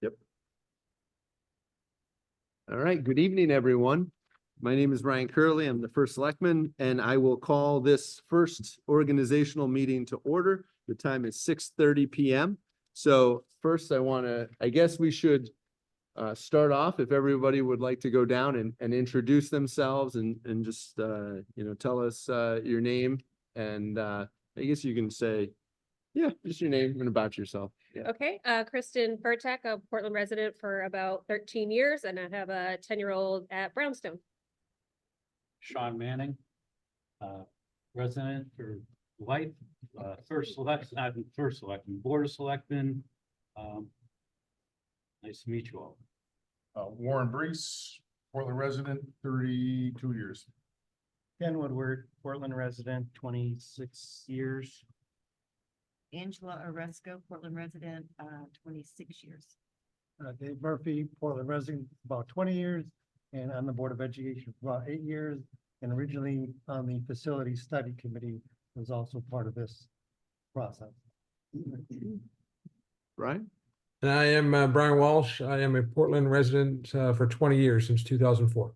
Yep. All right. Good evening, everyone. My name is Ryan Curley. I'm the first selectman, and I will call this first organizational meeting to order. The time is 6:30 p.m. So first, I guess we should start off if everybody would like to go down and introduce themselves and just tell us your name, and I guess you can say, yeah, just your name and about yourself. Yeah. Okay, Kristen Furtek, a Portland resident for about 13 years, and I have a 10-year-old at Brownstone. Sean Manning, resident for life, first selection, board of selectmen. Nice to meet you all. Warren Brees, Portland resident, 32 years. Ken Woodward, Portland resident, 26 years. Angela Oresco, Portland resident, 26 years. Dave Murphy, Portland resident, about 20 years, and on the Board of Education for about 8 years, and originally on the Facility Study Committee, was also part of this process. Brian? And I am Brian Walsh. I am a Portland resident for 20 years, since 2004.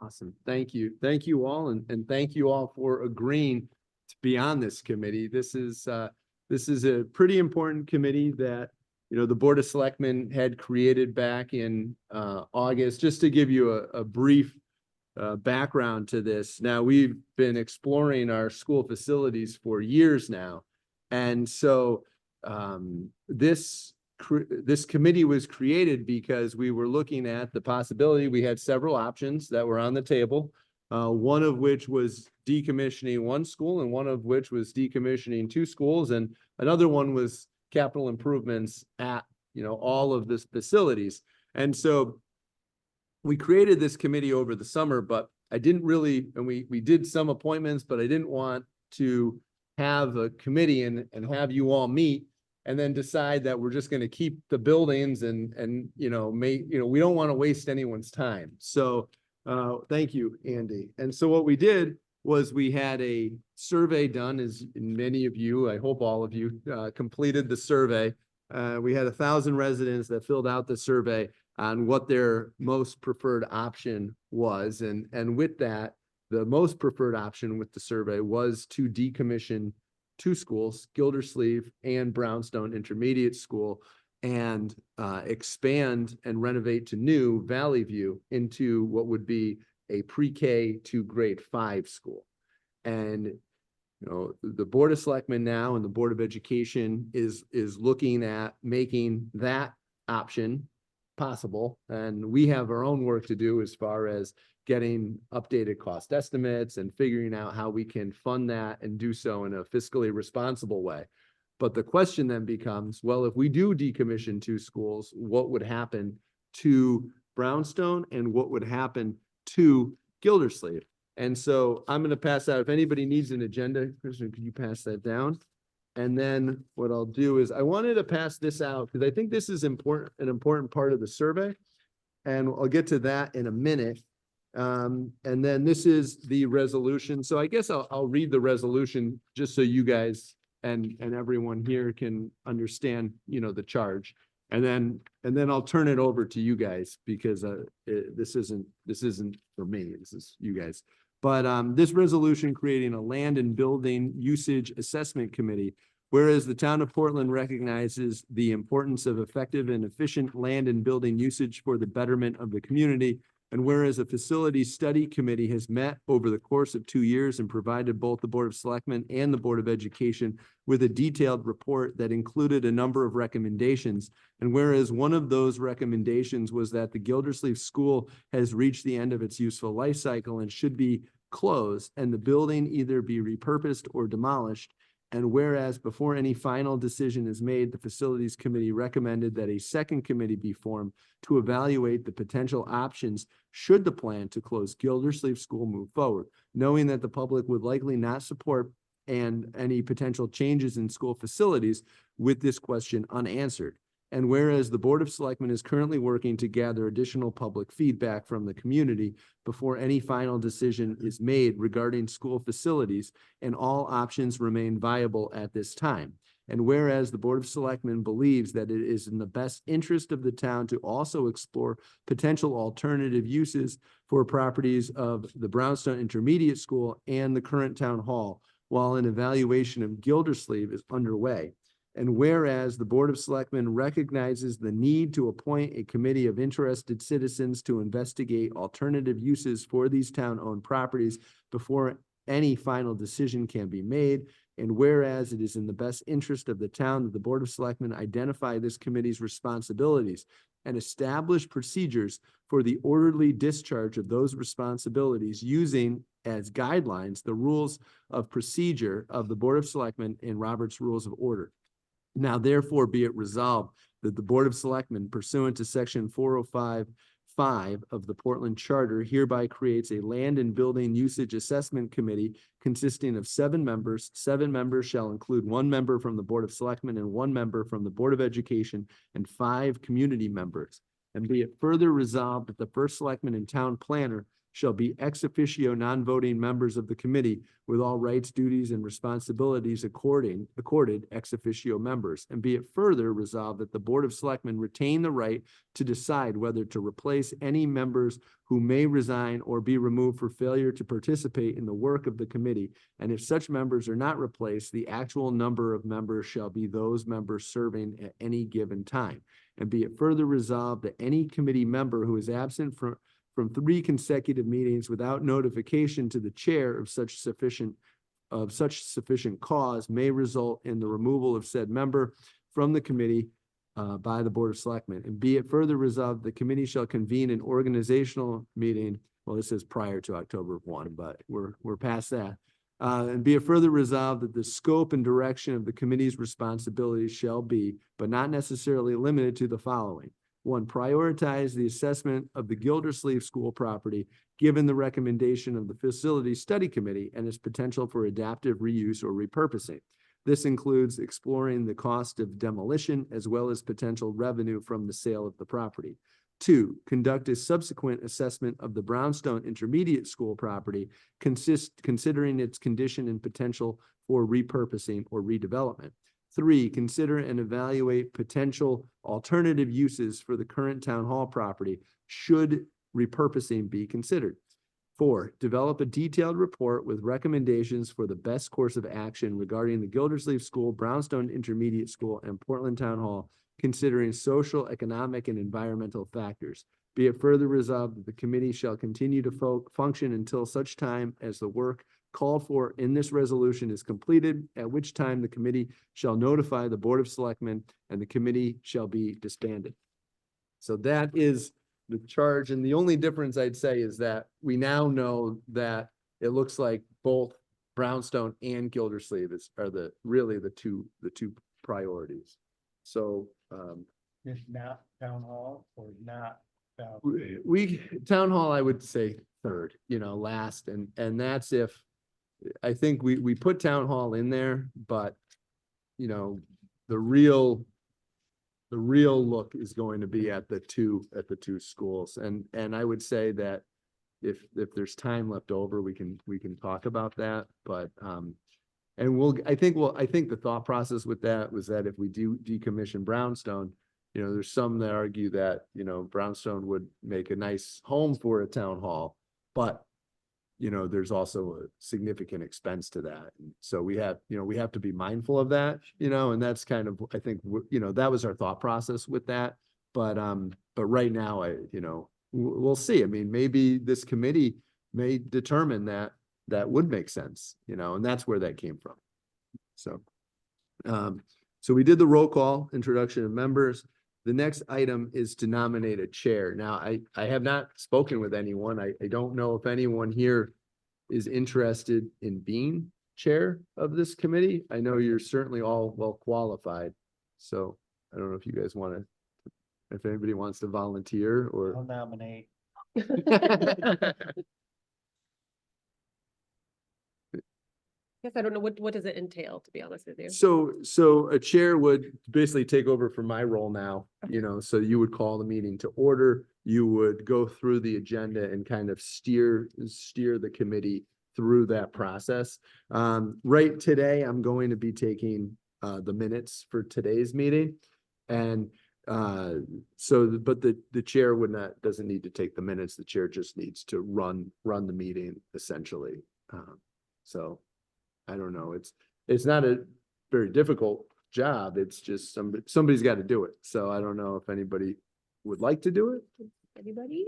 Awesome. Thank you. Thank you all. And thank you all for agreeing to be on this committee. This is a pretty important committee that, the Board of Selectmen had created back in August. Just to give you a brief background to this. Now, we've been exploring our school facilities for years now. And so this committee was created because we were looking at the possibility. We had several options that were on the table, one of which was decommissioning one school, and one of which was decommissioning two schools, and another one was capital improvements at all of this facilities. And so we created this committee over the summer, but I didn't really, and we did some appointments, but I didn't want to have a committee and have you all meet and then decide that we're just going to keep the buildings and we don't want to waste anyone's time. So thank you, Andy. And so what we did was we had a survey done, as many of you, I hope all of you, completed the survey. We had 1,000 residents that filled out the survey on what their most preferred option was. And with that, the most preferred option with the survey was to decommission two schools, Gildersleeve and Brownstone Intermediate School, and expand and renovate to new Valley View into what would be a pre-K to grade 5 school. And the Board of Selectmen now and the Board of Education is looking at making that option possible. And we have our own work to do as far as getting updated cost estimates and figuring out how we can fund that and do so in a fiscally responsible way. But the question then becomes, well, if we do decommission two schools, what would happen to Brownstone and what would happen to Gildersleeve? And so I'm going to pass out, if anybody needs an agenda, Kristen, could you pass that down? And then what I'll do is I wanted to pass this out because I think this is an important part of the survey. And I'll get to that in a minute. And then this is the resolution. So I guess I'll read the resolution just so you guys and everyone here can understand, the charge. And then I'll turn it over to you guys because this isn't for me. This is you guys. But this resolution creating a land and building usage assessment committee, whereas the town of Portland recognizes the importance of effective and efficient land and building usage for the betterment of the community, and whereas a facility study committee has met over the course of 2 years and provided both the Board of Selectmen and the Board of Education with a detailed report that included a number of recommendations. And whereas one of those recommendations was that the Gildersleeve School has reached the end of its useful life cycle and should be closed and the building either be repurposed or demolished. And whereas before any final decision is made, the Facilities Committee recommended that a second committee be formed to evaluate the potential options should the plan to close Gildersleeve School move forward, knowing that the public would likely not support and any potential changes in school facilities with this question unanswered. And whereas the Board of Selectmen is currently working to gather additional public feedback from the community before any final decision is made regarding school facilities, and all options remain viable at this time. And whereas the Board of Selectmen believes that it is in the best interest of the town to also explore potential alternative uses for properties of the Brownstone Intermediate School and the current town hall, while an evaluation of Gildersleeve is underway. And whereas the Board of Selectmen recognizes the need to appoint a committee of interested citizens to investigate alternative uses for these town-owned properties before any final decision can be made. And whereas it is in the best interest of the town that the Board of Selectmen identify this committee's responsibilities and establish procedures for the orderly discharge of those responsibilities using as guidelines the rules of procedure of the Board of Selectmen and Robert's Rules of Order. Now therefore be it resolved that the Board of Selectmen pursuant to section 405(5) of the Portland Charter hereby creates a Land and Building Usage Assessment Committee consisting of 7 members. 7 members shall include 1 member from the Board of Selectmen and 1 member from the Board of Education and 5 community members. And be it further resolved that the first selectman and town planner shall be ex officio non-voting members of the committee with all rights, duties, and responsibilities accorded ex officio members. And be it further resolved that the Board of Selectmen retain the right to decide whether to replace any members who may resign or be removed for failure to participate in the work of the committee. And if such members are not replaced, the actual number of members shall be those members serving at any given time. And be it further resolved that any committee member who is absent from 3 consecutive meetings without notification to the chair of such sufficient cause may result in the removal of said member from the committee by the Board of Selectmen. And be it further resolved, the committee shall convene an organizational meeting. Well, this is prior to October 1, but we're past that. And be it further resolved that the scope and direction of the committee's responsibilities shall be, but not necessarily limited to, the following. 1, prioritize the assessment of the Gildersleeve School property, given the recommendation of the Facility Study Committee and its potential for adaptive reuse or repurposing. This includes exploring the cost of demolition as well as potential revenue from the sale of the property. 2, conduct a subsequent assessment of the Brownstone Intermediate School property, considering its condition and potential for repurposing or redevelopment. 3, consider and evaluate potential alternative uses for the current town hall property should repurposing be considered. 4, develop a detailed report with recommendations for the best course of action regarding the Gildersleeve School, Brownstone Intermediate School, and Portland Town Hall, considering social, economic, and environmental factors. Be it further resolved that the committee shall continue to function until such time as the work called for in this resolution is completed, at which time the committee shall notify the Board of Selectmen and the committee shall be disbanded. So that is the charge. And the only difference I'd say is that we now know that it looks like both Brownstone and Gildersleeve are really the two priorities. So If not town hall or not town. we town hall, I would say third, last, and that's if I think we put town hall in there, but the real look is going to be at the two schools. And I would say that if there's time left over, we can talk about that, but and I think the thought process with that was that if we do decommission Brownstone, there's some that argue that, Brownstone would make a nice home for a town hall, but there's also a significant expense to that. And so we have to be mindful of that, and that's kind of, I think, that was our thought process with that. But right now, we'll see. I mean, maybe this committee may determine that would make sense, and that's where that came from. So, so we did the roll call, introduction of members. The next item is to nominate a chair. Now, I have not spoken with anyone. I don't know if anyone here is interested in being chair of this committee. I know you're certainly all well qualified. So I don't know if you guys if anybody wants to volunteer I'll or. nominate. Guess I don't know, what does it entail, to be honest with you? So a chair would basically take over from my role now, so you would call the meeting to order. You would go through the agenda and kind of steer the committee through that process. Right today, I'm going to be taking the minutes for today's meeting. And but the chair doesn't need to take the minutes. The chair just needs to run the meeting essentially. So I don't know. It's not a very difficult job. It's just somebody's got to do it. So I don't know if anybody would like to do it. Anybody?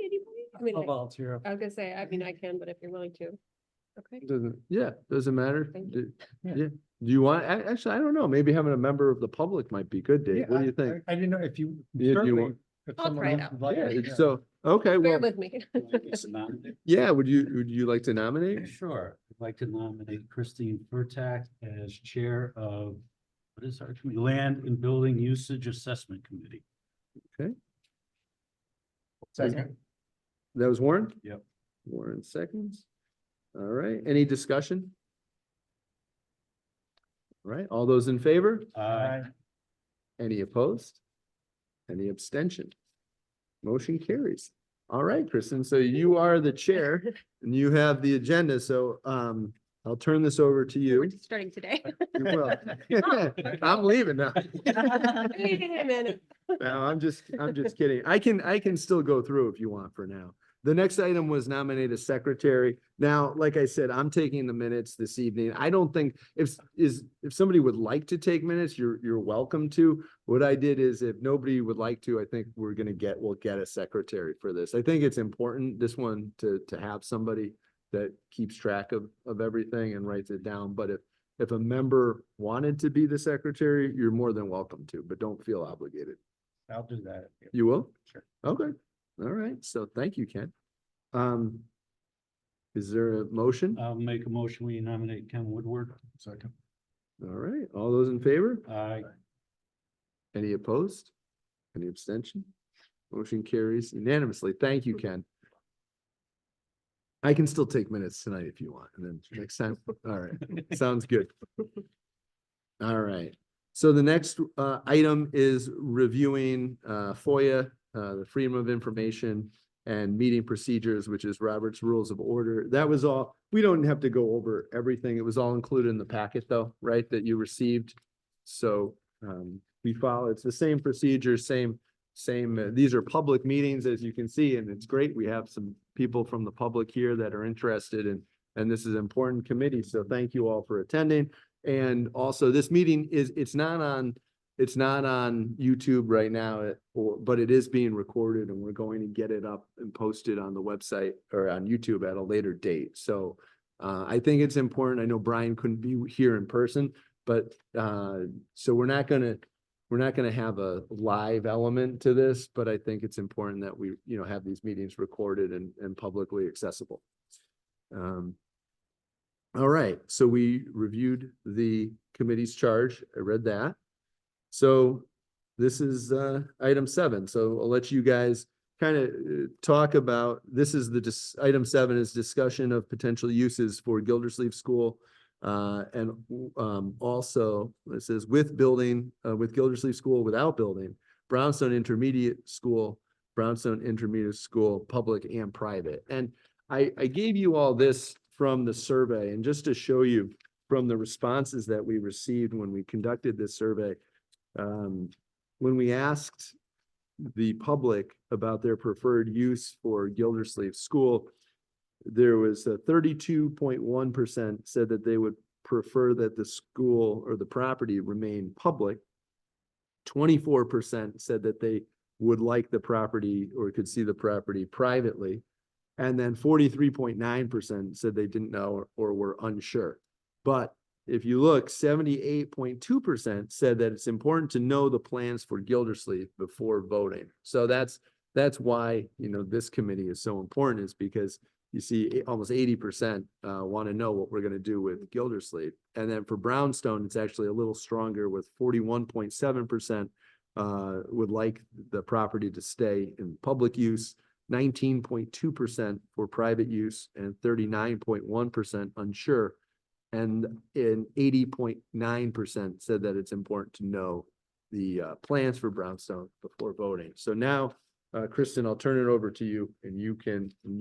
I mean, I'll volunteer. I was gonna say, I mean, I can, but if you're willing to. Okay. Doesn't matter. Thank you. Yeah. Do you want, actually, I don't know, maybe having a member of the public might be good, Dave. Yeah, What do you think? I didn't know if you. Yeah, do you certainly, want- if I'll someone try it else out. would like Yeah, it, yeah. so, okay, Bear well, with me. It's a nomination. yeah, would you like to nominate? Sure, I'd like to nominate Christine Furtak as Chair of, what is our committee, Land and Building Usage Assessment Committee. Second. That was Warren? Yep. Warren seconds. All right, any discussion? All right, all those in favor? Aye. Any opposed? Any abstention? Motion carries. All right, Kristen, so you are the chair and you have the agenda, so I'll turn this over to We're you. just starting today. You will. I'm leaving now. Wait a minute. No, I'm just kidding. I can still go through if you want for now. The next item was nominate a secretary. Now, like I said, I'm taking the minutes this evening. I don't think if somebody would like to take minutes, you're welcome to. What I did is if nobody would like to, I think we'll get a secretary for this. I think it's important, this one, to have somebody that keeps track of everything and writes it down. But if a member wanted to be the secretary, you're more than welcome to, but don't feel obligated. I'll do that. You will? Sure. Okay, all right, so thank you, Ken. Is there a motion? I'll make a motion, we nominate Ken Woodward. Second. All right, all those in favor? Aye. Any opposed? Any abstention? Motion carries unanimously. Thank you, Ken. I can still take minutes tonight if you want, and then next time, all right, sounds good. All right, so the next item is reviewing FOIA, the Freedom of Information and meeting procedures, which is Robert's Rules of Order. That was all. We don't have to go over everything. It was all included in the packet though, right, that you received. So we follow, it's the same procedure, same, these are public meetings, as you can see, and it's great. We have some people from the public here that are interested and this is an important committee. So thank you all for attending. And also this meeting it's not on YouTube right now, but it is being recorded and we're going to get it up and posted on the website or on YouTube at a later date. So I think it's important. I know Brian couldn't be here in person, but so we're not gonna have a live element to this, but I think it's important that we, have these meetings recorded and publicly accessible. All right, so we reviewed the committee's charge. I read that. So this is item 7. So I'll let you guys kind of talk about, this is item 7 is discussion of potential uses for Gildersleeve School. And also it says with Gildersleeve School, without building, Brownstone Intermediate School, public and private. And I gave you all this from the survey, and just to show you from the responses that we received when we conducted this survey, when we asked the public about their preferred use for Gildersleeve School, there was a 32.1% said that they would prefer that the school or the property remain public. 24% said that they would like the property or could see the property privately. And then 43.9% said they didn't know or were unsure. But if you look, 78.2% said that it's important to know the plans for Gildersleeve before voting. So that's why, this committee is so important, is because you see almost 80% want to know what we're going to do with Gildersleeve. And then for Brownstone, it's actually a little stronger with 41.7% would like the property to stay in public use, 19.2% for private use, and 39.1% unsure. And in 80.9% said that it's important to know the plans for Brownstone before voting. So now, Kristen, I'll turn it over to you, and you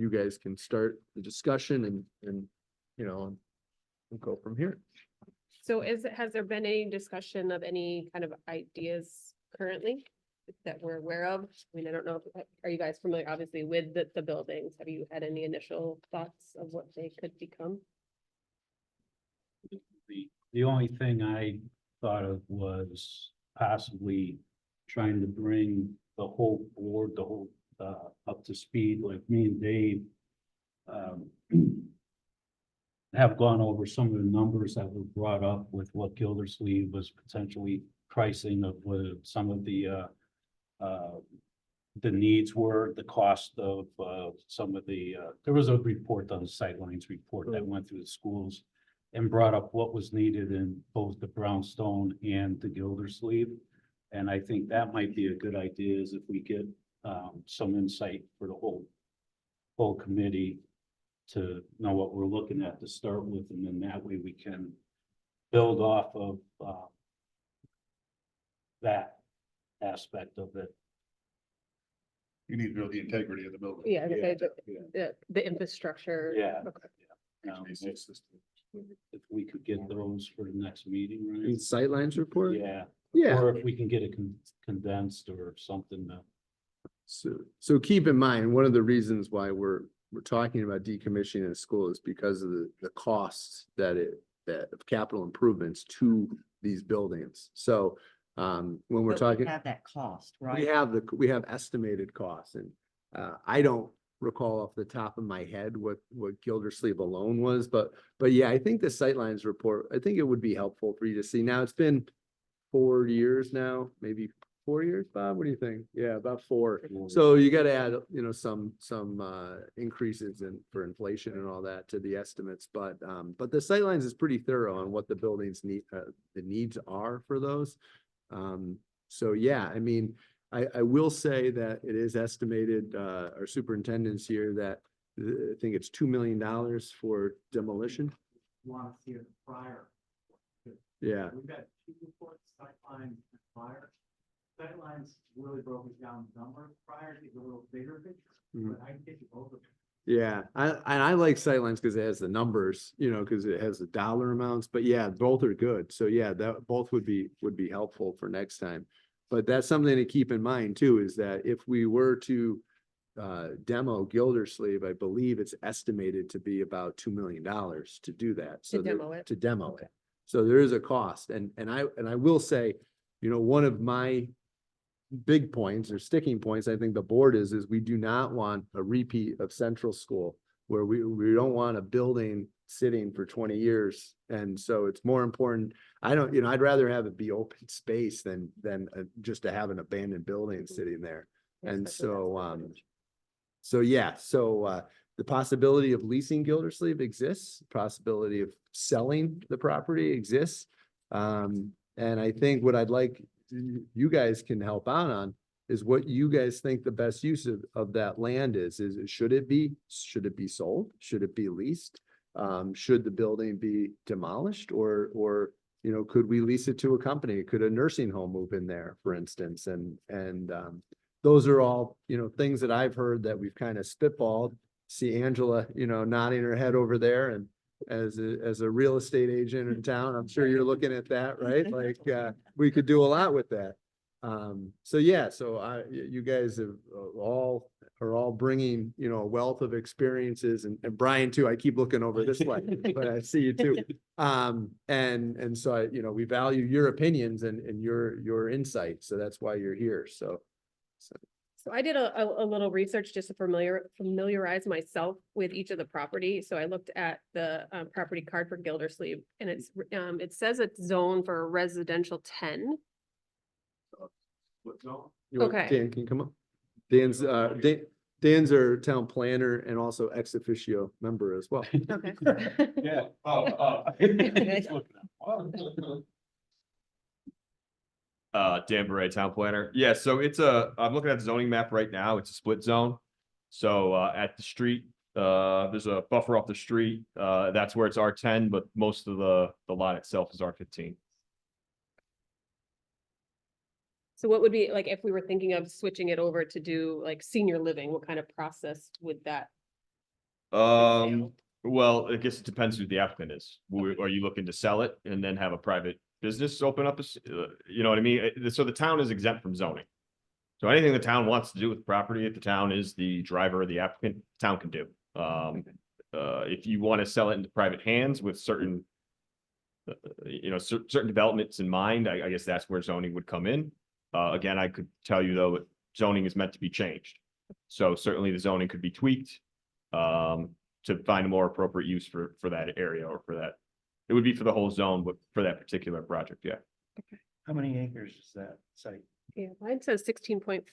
guys can start the discussion and we'll go from here. So has there been any discussion of any kind of ideas currently that we're aware of? I mean, I don't know, are you guys familiar, obviously, with the buildings? Have you had any initial thoughts of what they could become? The only thing I thought of was possibly trying to bring the whole board, up to speed, like me and Dave. Have gone over some of the numbers that were brought up with what Gildersleeve was potentially pricing of what some of the needs were, the cost of, some of the, there was a report on the sightlines report that went through the schools and brought up what was needed in both the Brownstone and the Gildersleeve. And I think that might be a good idea is if we get, some insight for the whole committee to know what we're looking at to start with, and then that way we can build off of, that aspect of it. You need to know the integrity of the building. Yeah, Yeah. the infrastructure. Yeah. Okay. HVAC system. If we could get those for the next meeting, And right? sightlines report? Yeah, Yeah. or if we can get it condensed or something. So keep in mind, one of the reasons why we're talking about decommissioning a school is because of the costs that of capital improvements to these buildings. So, when we're But we talking, Have that cost, we right? we have estimated costs, and, I don't recall off the top of my head what Gildersleeve alone was, but yeah, I think the sightlines report, I think it would be helpful for you to see. Now, it's been 4 years now, maybe 4 years, Bob, what do you think? Yeah, about 4. So you gotta add, some increases for inflation and all that to the estimates, but the sightlines is pretty thorough on what the buildings need, the needs are for those. So yeah, I mean, I will say that it is estimated, our superintendent's here that, I think it's $2 million for demolition. Want to see it prior. Yeah, We've got 2 reports, sightlines and prior. Sightlines really broke it down numbers, prior is a little bigger picture, Mhm. but I can get you both of them. yeah, I like sightlines because it has the numbers, because it has the dollar amounts, but yeah, both are good. So yeah, that both would be helpful for next time. But that's something to keep in mind too, is that if we were to demo Gildersleeve, I believe it's estimated to be about $2 million to do that. So there- demo it. To demo it. So there is a cost, and I will say, one of my big points or sticking points, I think the board is we do not want a repeat of Central School where we don't want a building sitting for 20 years. And so it's more important. I'd rather have it be open space than just to have an abandoned building sitting there. And so, yeah, the possibility of leasing Gildersleeve exists, possibility of selling the property exists. And I think what I'd like you guys can help out on is what you guys think the best use of that land is should it be sold? Should it be leased? Should the building be demolished or, could we lease it to a company? Could a nursing home move in there, for instance? And those are all, things that I've heard that we've kind of spitballed. See Angela, nodding her head over there, and as a real estate agent in town, I'm sure you're looking at that, right? Like, we could do a lot with that. So yeah, you guys are all bringing, a wealth of experiences, and Brian too. I keep looking over this way, but I see you too. And so we value your opinions and your insight. So that's why you're here. So So I did a little research just to familiarize myself with each of the property. So I looked at the property card for Gildersleeve, and it says it's zoned for residential 10. Okay. Dan, can you come up? Dan's our town planner and also ex officio member as well. Okay. Yeah. Dan Beret, town planner. Yeah, so I'm looking at the zoning map right now. It's a split zone. So, at the street, there's a buffer off the street. That's where it's R10, but most of the lot itself is R15. So what would be, like, if we were thinking of switching it over to do like senior living, what kind of process would that? entail? Well, I guess it depends who the applicant is. Are you looking to sell it and then have a private business open up? You know what I mean? So the town is exempt from zoning. So anything the town wants to do with the property, if the town is the driver or the applicant, the town can do. If you want to sell it into private hands with certain, certain developments in mind, I guess that's where zoning would come in. Again, I could tell you though, zoning is meant to be changed. So certainly the zoning could be tweaked to find a more appropriate use for that area or for that. It would be for the whole zone, but for that particular project, yeah. How many acres is that site? Yeah, mine says 16.5.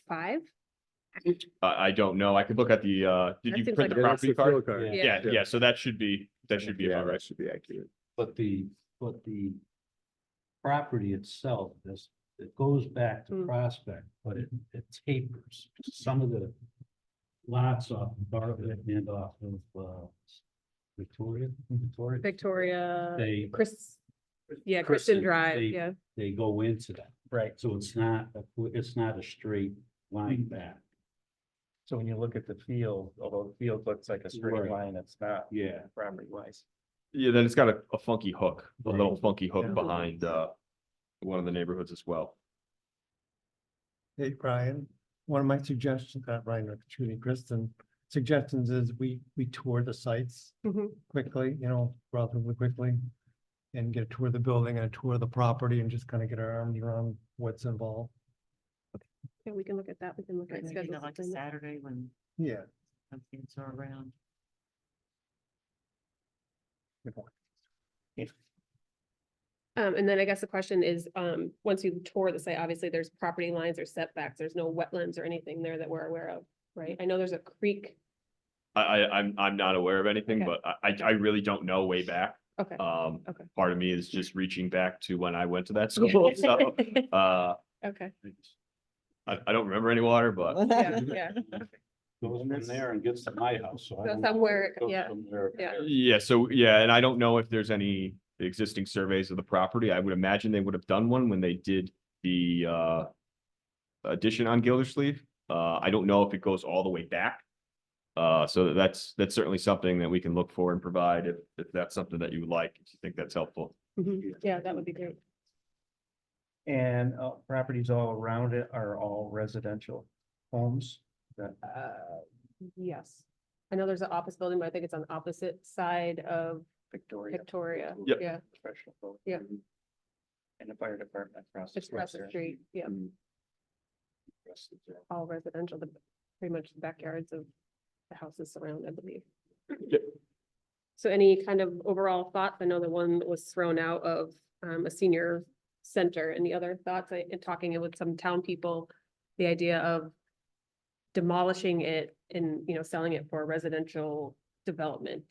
I don't know. I could look at the, did That you seems print like the a- property card? Yeah. Yeah, yeah, so that should be Yeah, about that right. should be accurate. But the property itself, it goes back to Mm. Prospect, but it tapers. Some of the lots off of Bartlett and off of, Victoria. Victoria, They, yeah, Kristen, Kristen Drive, they- yeah. they go into that. Right. So it's not a straight line back. So when you look at the field, although the field looks like a straight Right. line, it's not Yeah. property wise. Yeah, then it's got a funky hook, a little funky hook Yeah. behind one of the neighborhoods as well. Hey, Brian, one of my suggestions, Brian or Judy, Kristen, suggestions is we tour the sites Mhm. quickly, relatively quickly. And get a tour of the building and a tour of the property and just kind of get our arms around what's involved. Yeah, we can look at that. We can look at Maybe schedules. like a and things. Saturday when Yeah. some kids are around. Good point. And then I guess the question is, once you tour the site, obviously there's property lines or setbacks. There's no wetlands or anything there that we're aware of, right? I know there's a creek. I'm not aware of anything, Okay. but I really don't know way back. Okay. Okay. Part of me is just reaching back to when I went to that school, so, Okay, I don't remember any water, but yeah, yeah. Goes from there and gets to my house, so I So don't know. somewhere, Goes yeah, from there. yeah. yeah, so, yeah, and I don't know if there's any existing surveys of the property. I would imagine they would have done one when they did the addition on Gildersleeve. I don't know if it goes all the way back. So that's certainly something that we can look for and provide if that's something that you would like, if you think that's helpful. Mhm. Yeah, that would be great. And properties all around it are all residential homes. Yes. I know there's an office building, but I think it's on the opposite side of Victoria. Yep. Yeah, Professional. folks. Yeah. And the fire department across. it's across the street, yeah, all residential, pretty much the backyards of the houses surround, I believe. Yep. So any kind of overall thoughts? I know the one that was thrown out of a senior center. Any other thoughts? In talking with some town people, the idea of demolishing it and, selling it for residential development.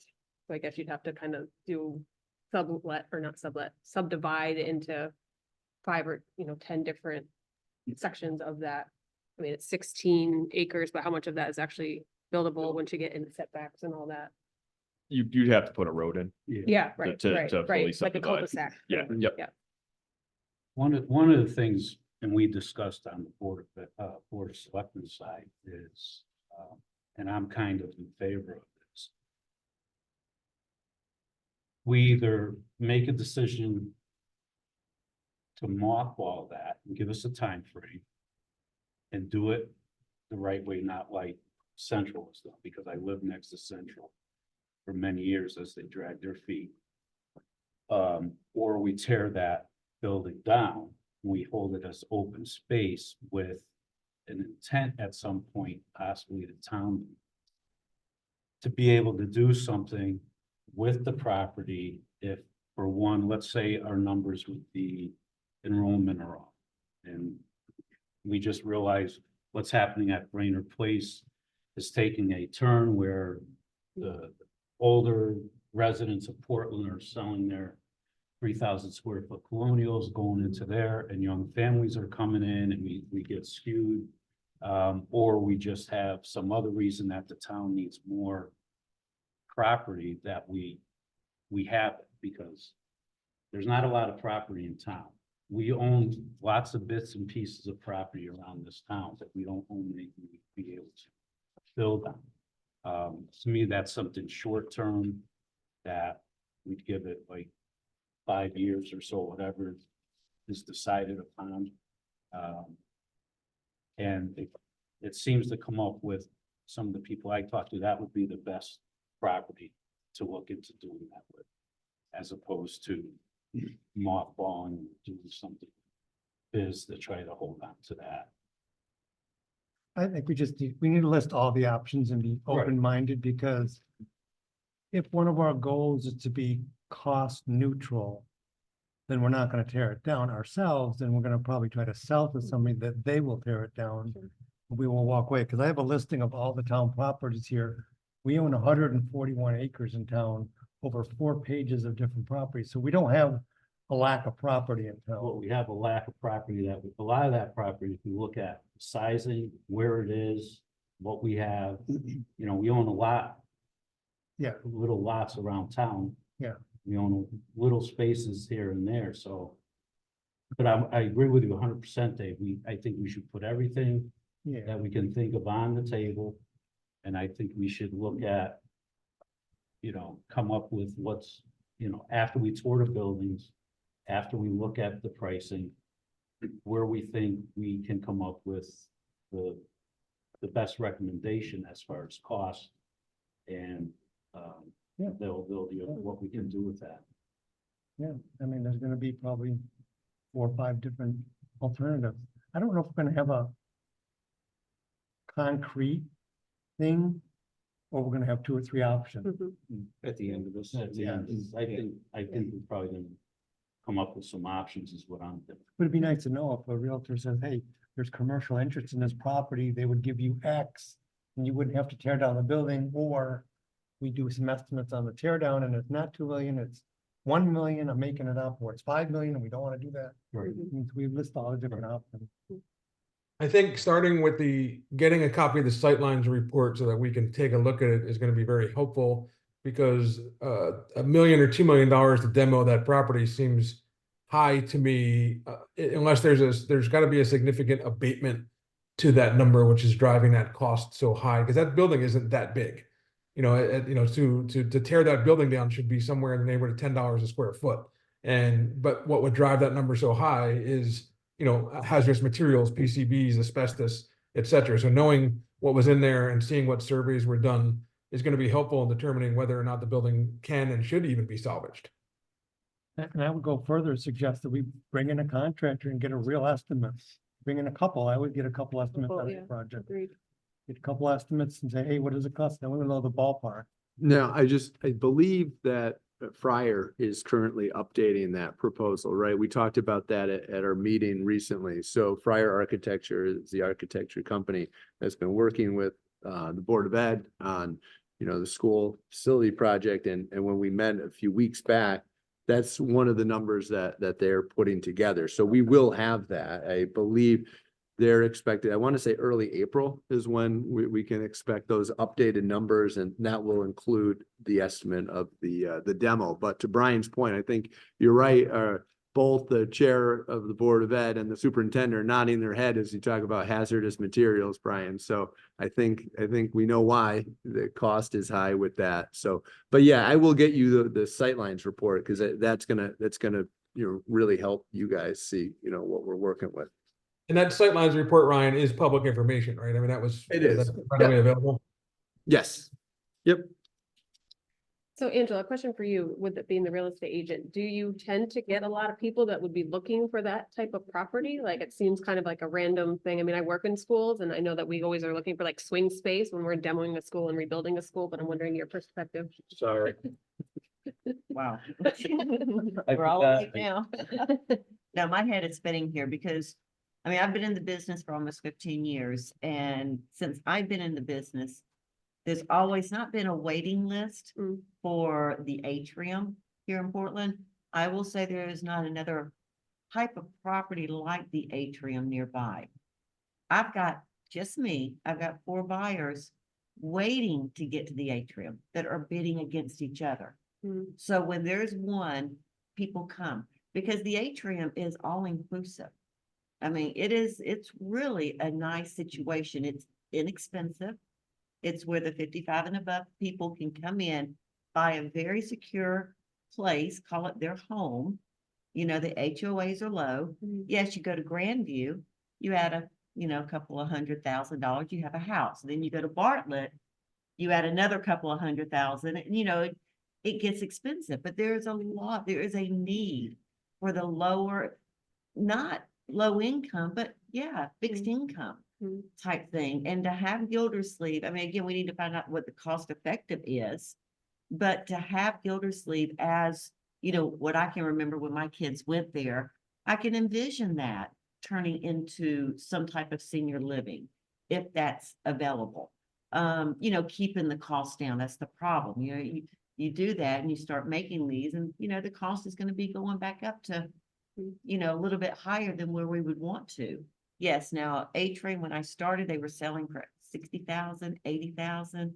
So I guess you'd have to kind of do sublet or not sublet, subdivide into 5 or 10 different sections of that. I mean, it's 16 acres, but how much of that is actually buildable once you get into setbacks and all that? You'd have to put a road in. Yeah, right, to right, fully right, like a subdivide. cul-de-sac. Yeah, yep. Yeah, One of the things, and we discussed on the board of selectmen side is, and I'm kind of in favor of this. We either make a decision to mothball that and give us a time frame and do it the right way, not like Central is done, because I lived next to Central for many years as they dragged their feet. Or we tear that building down, we hold it as open space with an intent at some point, possibly the town, to be able to do something with the property if, for one, let's say our numbers with the enrollment are off. And we just realized what's happening at Brainerd Place is taking a turn where the older residents of Portland are selling their 3,000 square foot colonials going into there, and young families are coming in, and we get skewed. Or we just have some other reason that the town needs more property that we have it, because there's not a lot of property in town. We own lots of bits and pieces of property around this town that we don't own anything to be able to build on. To me, that's something short term that we'd give it like 5 years or so, whatever is decided upon. And it seems to come up with some of the people I talked to, that would be the best property to look into doing that with, as opposed to mothballing, doing something biz to try to hold on to that. I think we need to list all the options and be Right. open-minded, because if one of our goals is to be cost neutral, then we're not gonna tear it down ourselves, and we're gonna probably try to sell to somebody that they will tear it down. Sure. We will walk away, because I have a listing of all the town properties here. We own 141 acres in town, over 4 pages of different properties, so we don't have a lack of property in Well, town. we have a lack of property a lot of that property, if you look at sizing, where it is, what we have, we own a lot, Yeah, little lots around town. Yeah. We own little spaces here and there, so. But I agree with you 100%, Dave. I think we should put everything yeah, that we can think of on the table. And I think we should look at, come up with what's, after we tour the buildings, after we look at the pricing, where we think we can come up with the best recommendation as far as cost and Yeah. availability of what we can do with that. yeah. I mean, there's gonna be probably 4 or 5 different alternatives. I don't know if we're gonna have a concrete thing, or we're gonna have 2 or 3 options. Mhm. At the end of this, I think we're probably gonna come up with some options is what I'm thinking. But it'd be nice to know if a realtor says, hey, there's commercial interest in this property, they would give you X, and you wouldn't have to tear down the building, or we do some estimates on the tear down, and it's not 2 million, it's 1 million, I'm making it up, or it's 5 million, and we don't wanna do that. Right. Means we list all the different options. I think starting with getting a copy of the sightlines report so that we can take a look at it is gonna be very helpful. Because $1 million or $2 million to demo that property seems high to me. Unless there's gotta be a significant abatement to that number, which is driving that cost so high, because that building isn't that big. To tear that building down should be somewhere in the neighborhood of $10 a square foot. But what would drive that number so high is, hazardous materials, PCBs, asbestos, et cetera. So knowing what was in there and seeing what surveys were done is going to be helpful in determining whether or not the building can and should even be salvaged. And I would go further, suggest that we bring in a contractor and get a real estimate. Bring in a couple, I would get a couple estimates Couple, on yeah. the project. Agreed. Get a couple estimates and say, hey, what does it cost? Then we know the ballpark. No, I believe that Fryer is currently updating that proposal, right? We talked about that at our meeting recently. So Fryer Architecture is the architecture company that's been working with the Board of Ed on, the school facility project. And when we met a few weeks back, that's one of the numbers that they're putting together. So we will have that. I believe they're expected, I want to say early April is when we can expect those updated numbers, and that will include the estimate of the demo. But to Brian's point, I think you're right. Both the chair of the Board of Ed and the superintendent are nodding their head as you talk about hazardous materials, Brian. So I think we know why the cost is high with that. So, but yeah, I will get you the sightlines report, because that's gonna really help you guys see, what we're working with. And that sightlines report, Ryan, is public information, right? I mean, It is. that's readily available. Yes. Yep. So Angela, a question for you, with it being the real estate agent, do you tend to get a lot of people that would be looking for that type of property? Like, it seems kind of like a random thing. I mean, I work in schools and I know that we always are looking for like swing space when we're demoing a school and rebuilding a school, but I'm wondering your perspective. Sorry. Wow. I We're all forgot. awake now. Now, my head is spinning here because, I mean, I've been in the business for almost 15 years, and since I've been in the business, there's always not been a waiting list Mm. for the atrium here in Portland. I will say there is not another type of property like the atrium nearby. I've got, just me, I've got 4 buyers waiting to get to the atrium that are bidding against each other. Mm. So when there's one, people come, because the atrium is all inclusive. I mean, it's really a nice situation. It's inexpensive. It's where the 55 and above people can come in, buy a very secure place, call it their home. You know, the HOAs are low. Mhm. Yes, you go to Grandview, you add a couple of $100,000, you have a house. Then you go to Bartlett, you add another couple of $100,000, and it gets expensive, but there is a need for the lower, not low income, but yeah, fixed income Mhm. type thing. And to have Gildersleeve, I mean, again, we need to find out what the cost effective is. But to have Gildersleeve as, what I can remember when my kids went there, I can envision that turning into some type of senior living, if that's available. Keeping the cost down, that's the problem. You do that and you start making these and, the cost is going to be going back up to, a little bit higher than where we would want to. Yes, now A-Train, when I started, they were selling for 60,000, 80,000.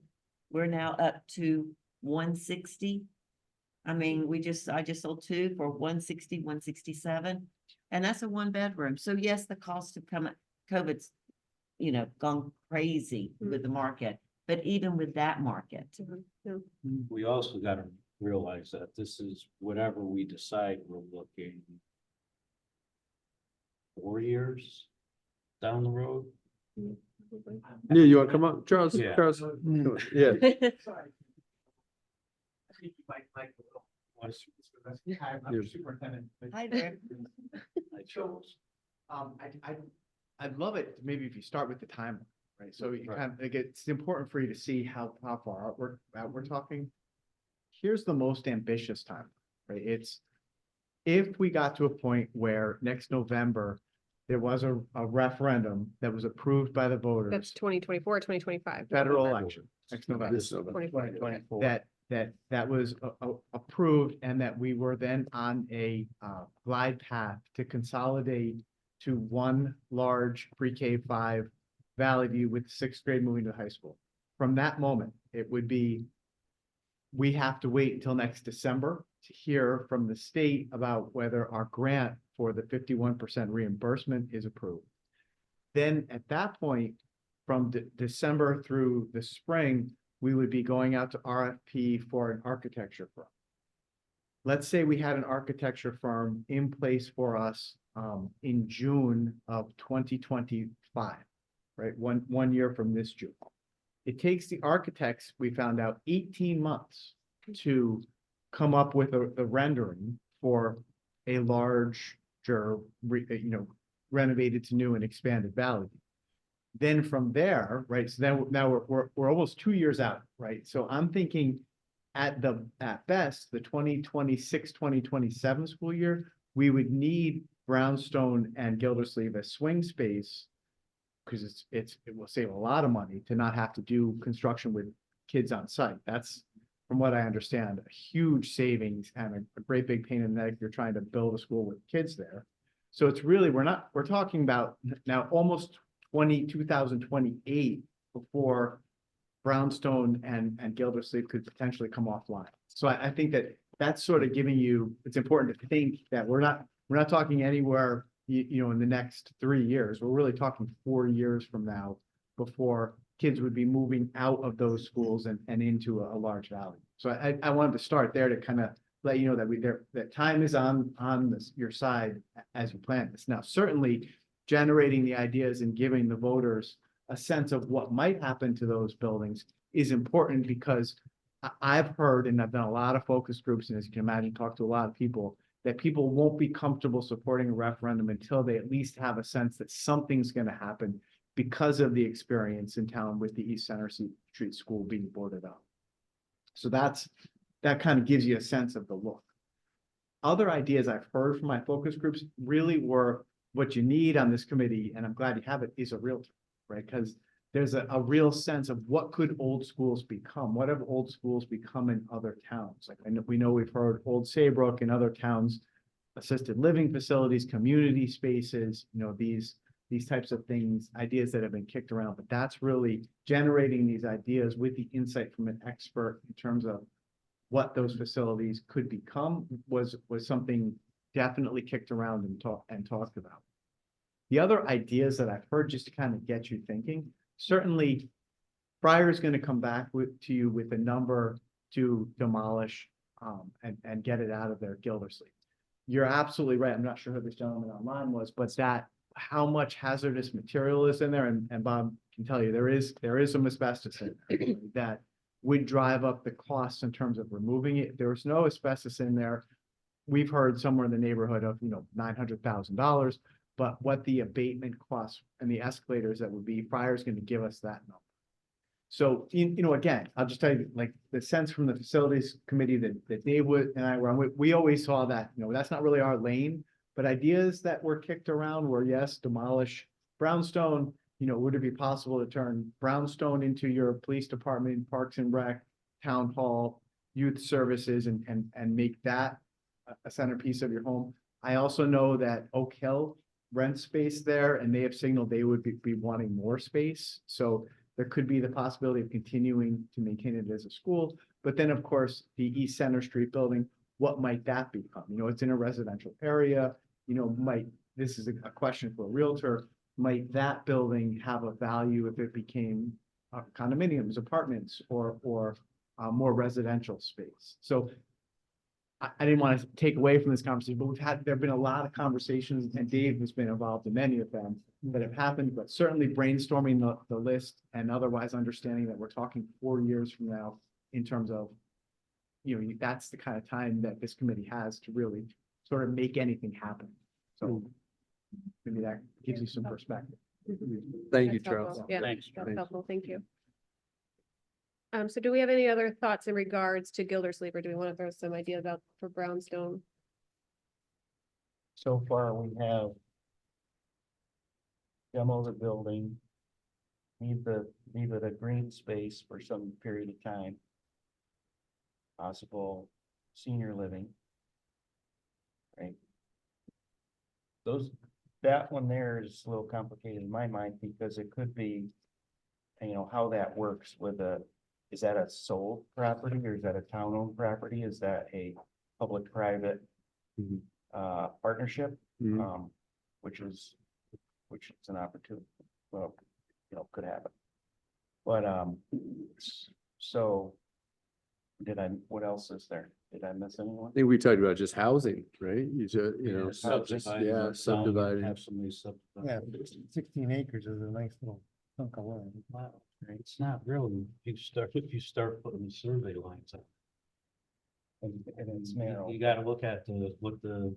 We're now up to 160. I mean, I just sold two for 160, 167, and that's a 1 bedroom. So yes, the cost of COVID's, gone crazy with the market, but even with that market, Mhm. Yeah. We also gotta realize that this is whatever we decide, we're looking 4 years down the road. Yeah, you want to come up, Charles? Yeah. Charles, yeah. I'm superintendent. Hi there. So, I'd love it, maybe if you start with the timeline, right? So you Right. kind of, like, it's important for you to see how far out we're talking. Here's the most ambitious time, right? It's, if we got to a point where next November, there was a referendum that was approved by the That's voters, 2024, 2025. federal election, next November. This November. 2024. That was approved and that we were then on a glide path to consolidate to one large pre-K 5 Valley View with sixth grade moving to high school. From that moment, it would be, we have to wait until next December to hear from the state about whether our grant for the 51% reimbursement is approved. Then at that point, from December through the spring, we would be going out to RFP for an architecture firm. Let's say we had an architecture firm in place for us in June of 2025, right? One year from this June. It takes the architects, we found out, 18 months to come up with the rendering for a larger, renovated to new and expanded Valley View. Then from there, right, so then now we're almost 2 years out, right? So I'm thinking at best, the 2026, 2027 school year, we would need Brownstone and Gildersleeve as swing space, because it will save a lot of money to not have to do construction with kids on site. That's, from what I understand, a huge savings and a great big pain in the neck if you're trying to build a school with kids there. So it's really, we're talking about now almost 2028 before Brownstone and Gildersleeve could potentially come offline. So I think that's sort of giving you, it's important to think that we're not talking anywhere, in the next 3 years. We're really talking 4 years from now before kids would be moving out of those schools and into a large valley. So I wanted to start there to kind of let you know that time is on your side as you plan this. Now, certainly generating the ideas and giving the voters a sense of what might happen to those buildings is important, because I've heard, and I've done a lot of focus groups, and as you can imagine, talked to a lot of people, that people won't be comfortable supporting a referendum until they at least have a sense that something's going to happen because of the experience in town with the East Center Street School being boarded up. So that kind of gives you a sense of the look. Other ideas I've heard from my focus groups really were, what you need on this committee, and I'm glad you have it, is a realtor, right? Because there's a real sense of what could old schools become? What have old schools become in other towns? Like, we know we've heard Old Saybrook and other towns, assisted living facilities, community spaces, these types of things, ideas that have been kicked around, but that's really generating these ideas with the insight from an expert in terms of what those facilities could become was something definitely kicked around and talked about. The other ideas that I've heard, just to kind of get you thinking, certainly Friar is going to come back to you with a number to demolish and get it out of their Gildersleeve. You're absolutely right. I'm not sure who this gentleman online was, but that how much hazardous material is in there, and Bob can tell you, there is some asbestos in there that would drive up the costs in terms of removing it. If there was no asbestos in there, we've heard somewhere in the neighborhood of, $900,000, but what the abatement costs and the escalators that would be, Friar's going to give us that number. So, again, I'll just tell you, like, the sense from the facilities committee that Dave and I were on, we always saw that, that's not really our lane, but ideas that were kicked around were, yes, demolish brownstone. Would it be possible to turn brownstone into your police department, parks and rec, town hall, youth services, and make that a centerpiece of your home? I also know that Oak Hill rents space there, and they have signaled they would be wanting more space. So there could be the possibility of continuing to maintain it as a school. But then, of course, the East Center Street building, what might that become? It's in a residential area, this is a question for a realtor, might that building have a value if it became condominiums, apartments, or more residential space? So I didn't want to take away from this conversation, but there have been a lot of conversations, and Dave has been involved in many of them that have happened, but certainly brainstorming the list and otherwise understanding that we're talking 4 years from now in terms of, that's the kind of time that this committee has to really sort of make anything happen. So maybe that gives you some perspective. Thank you, That's helpful. Charles. Yeah, Thanks, that's Charles. helpful. Thank you. So do we have any other thoughts in regards to Gildersleeve, or do we want to throw some ideas out for Brownstone? So far, we have demo the building, leave it a green space for some period of time. Possible senior living. Right? That one there is a little complicated in my mind because it could be, how that works with is that a sold property or is that a town-owned property? Is that a public-private Mhm. Partnership? Mhm. Which is an opportunity, well, could happen. But, so what else is there? Did I miss anyone? I think we talked about just housing, right? Subdividing Yeah, it down, subdividing. Have somebody subdivide. Yeah, 16 acres is a nice little chunk of land. Wow. It's not really, if you start putting the survey lines up. And it's narrow. You gotta look at what the,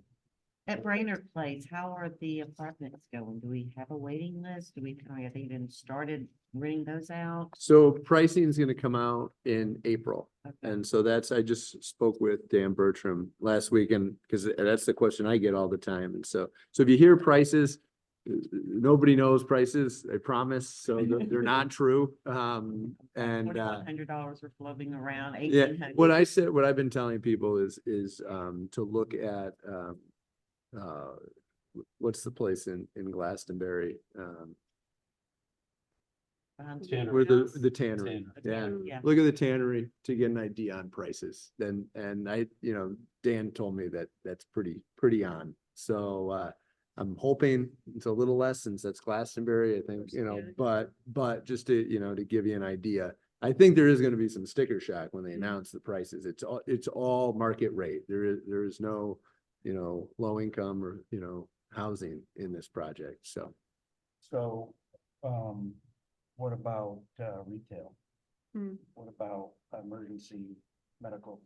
At Brainerd Place, how are the apartments going? Do we have a waiting list? Have they even started renting those out? So pricing is gonna come out in April. Okay. And so I just spoke with Dan Bertram last week, and because that's the question I get all the time. And so if you hear prices, nobody knows prices, I promise. So they're not true. And, $2,100 are floating around, yeah, 1,800. what I've been telling people is to look at, what's the place in Glastonbury? Tannery. Where House. the tannery, Tannery. yeah. Yeah. Look at the tannery to get an idea on prices. Then, and Dan told me that that's pretty on. So, I'm hoping it's a little less since that's Glastonbury, I think, Yeah. but just to, to give you an idea. I think there is gonna be some sticker shock when they announce the prices. It's all market rate. There is no, low income or, housing in this project, so. So, what about retail? Hmm. What about emergency medical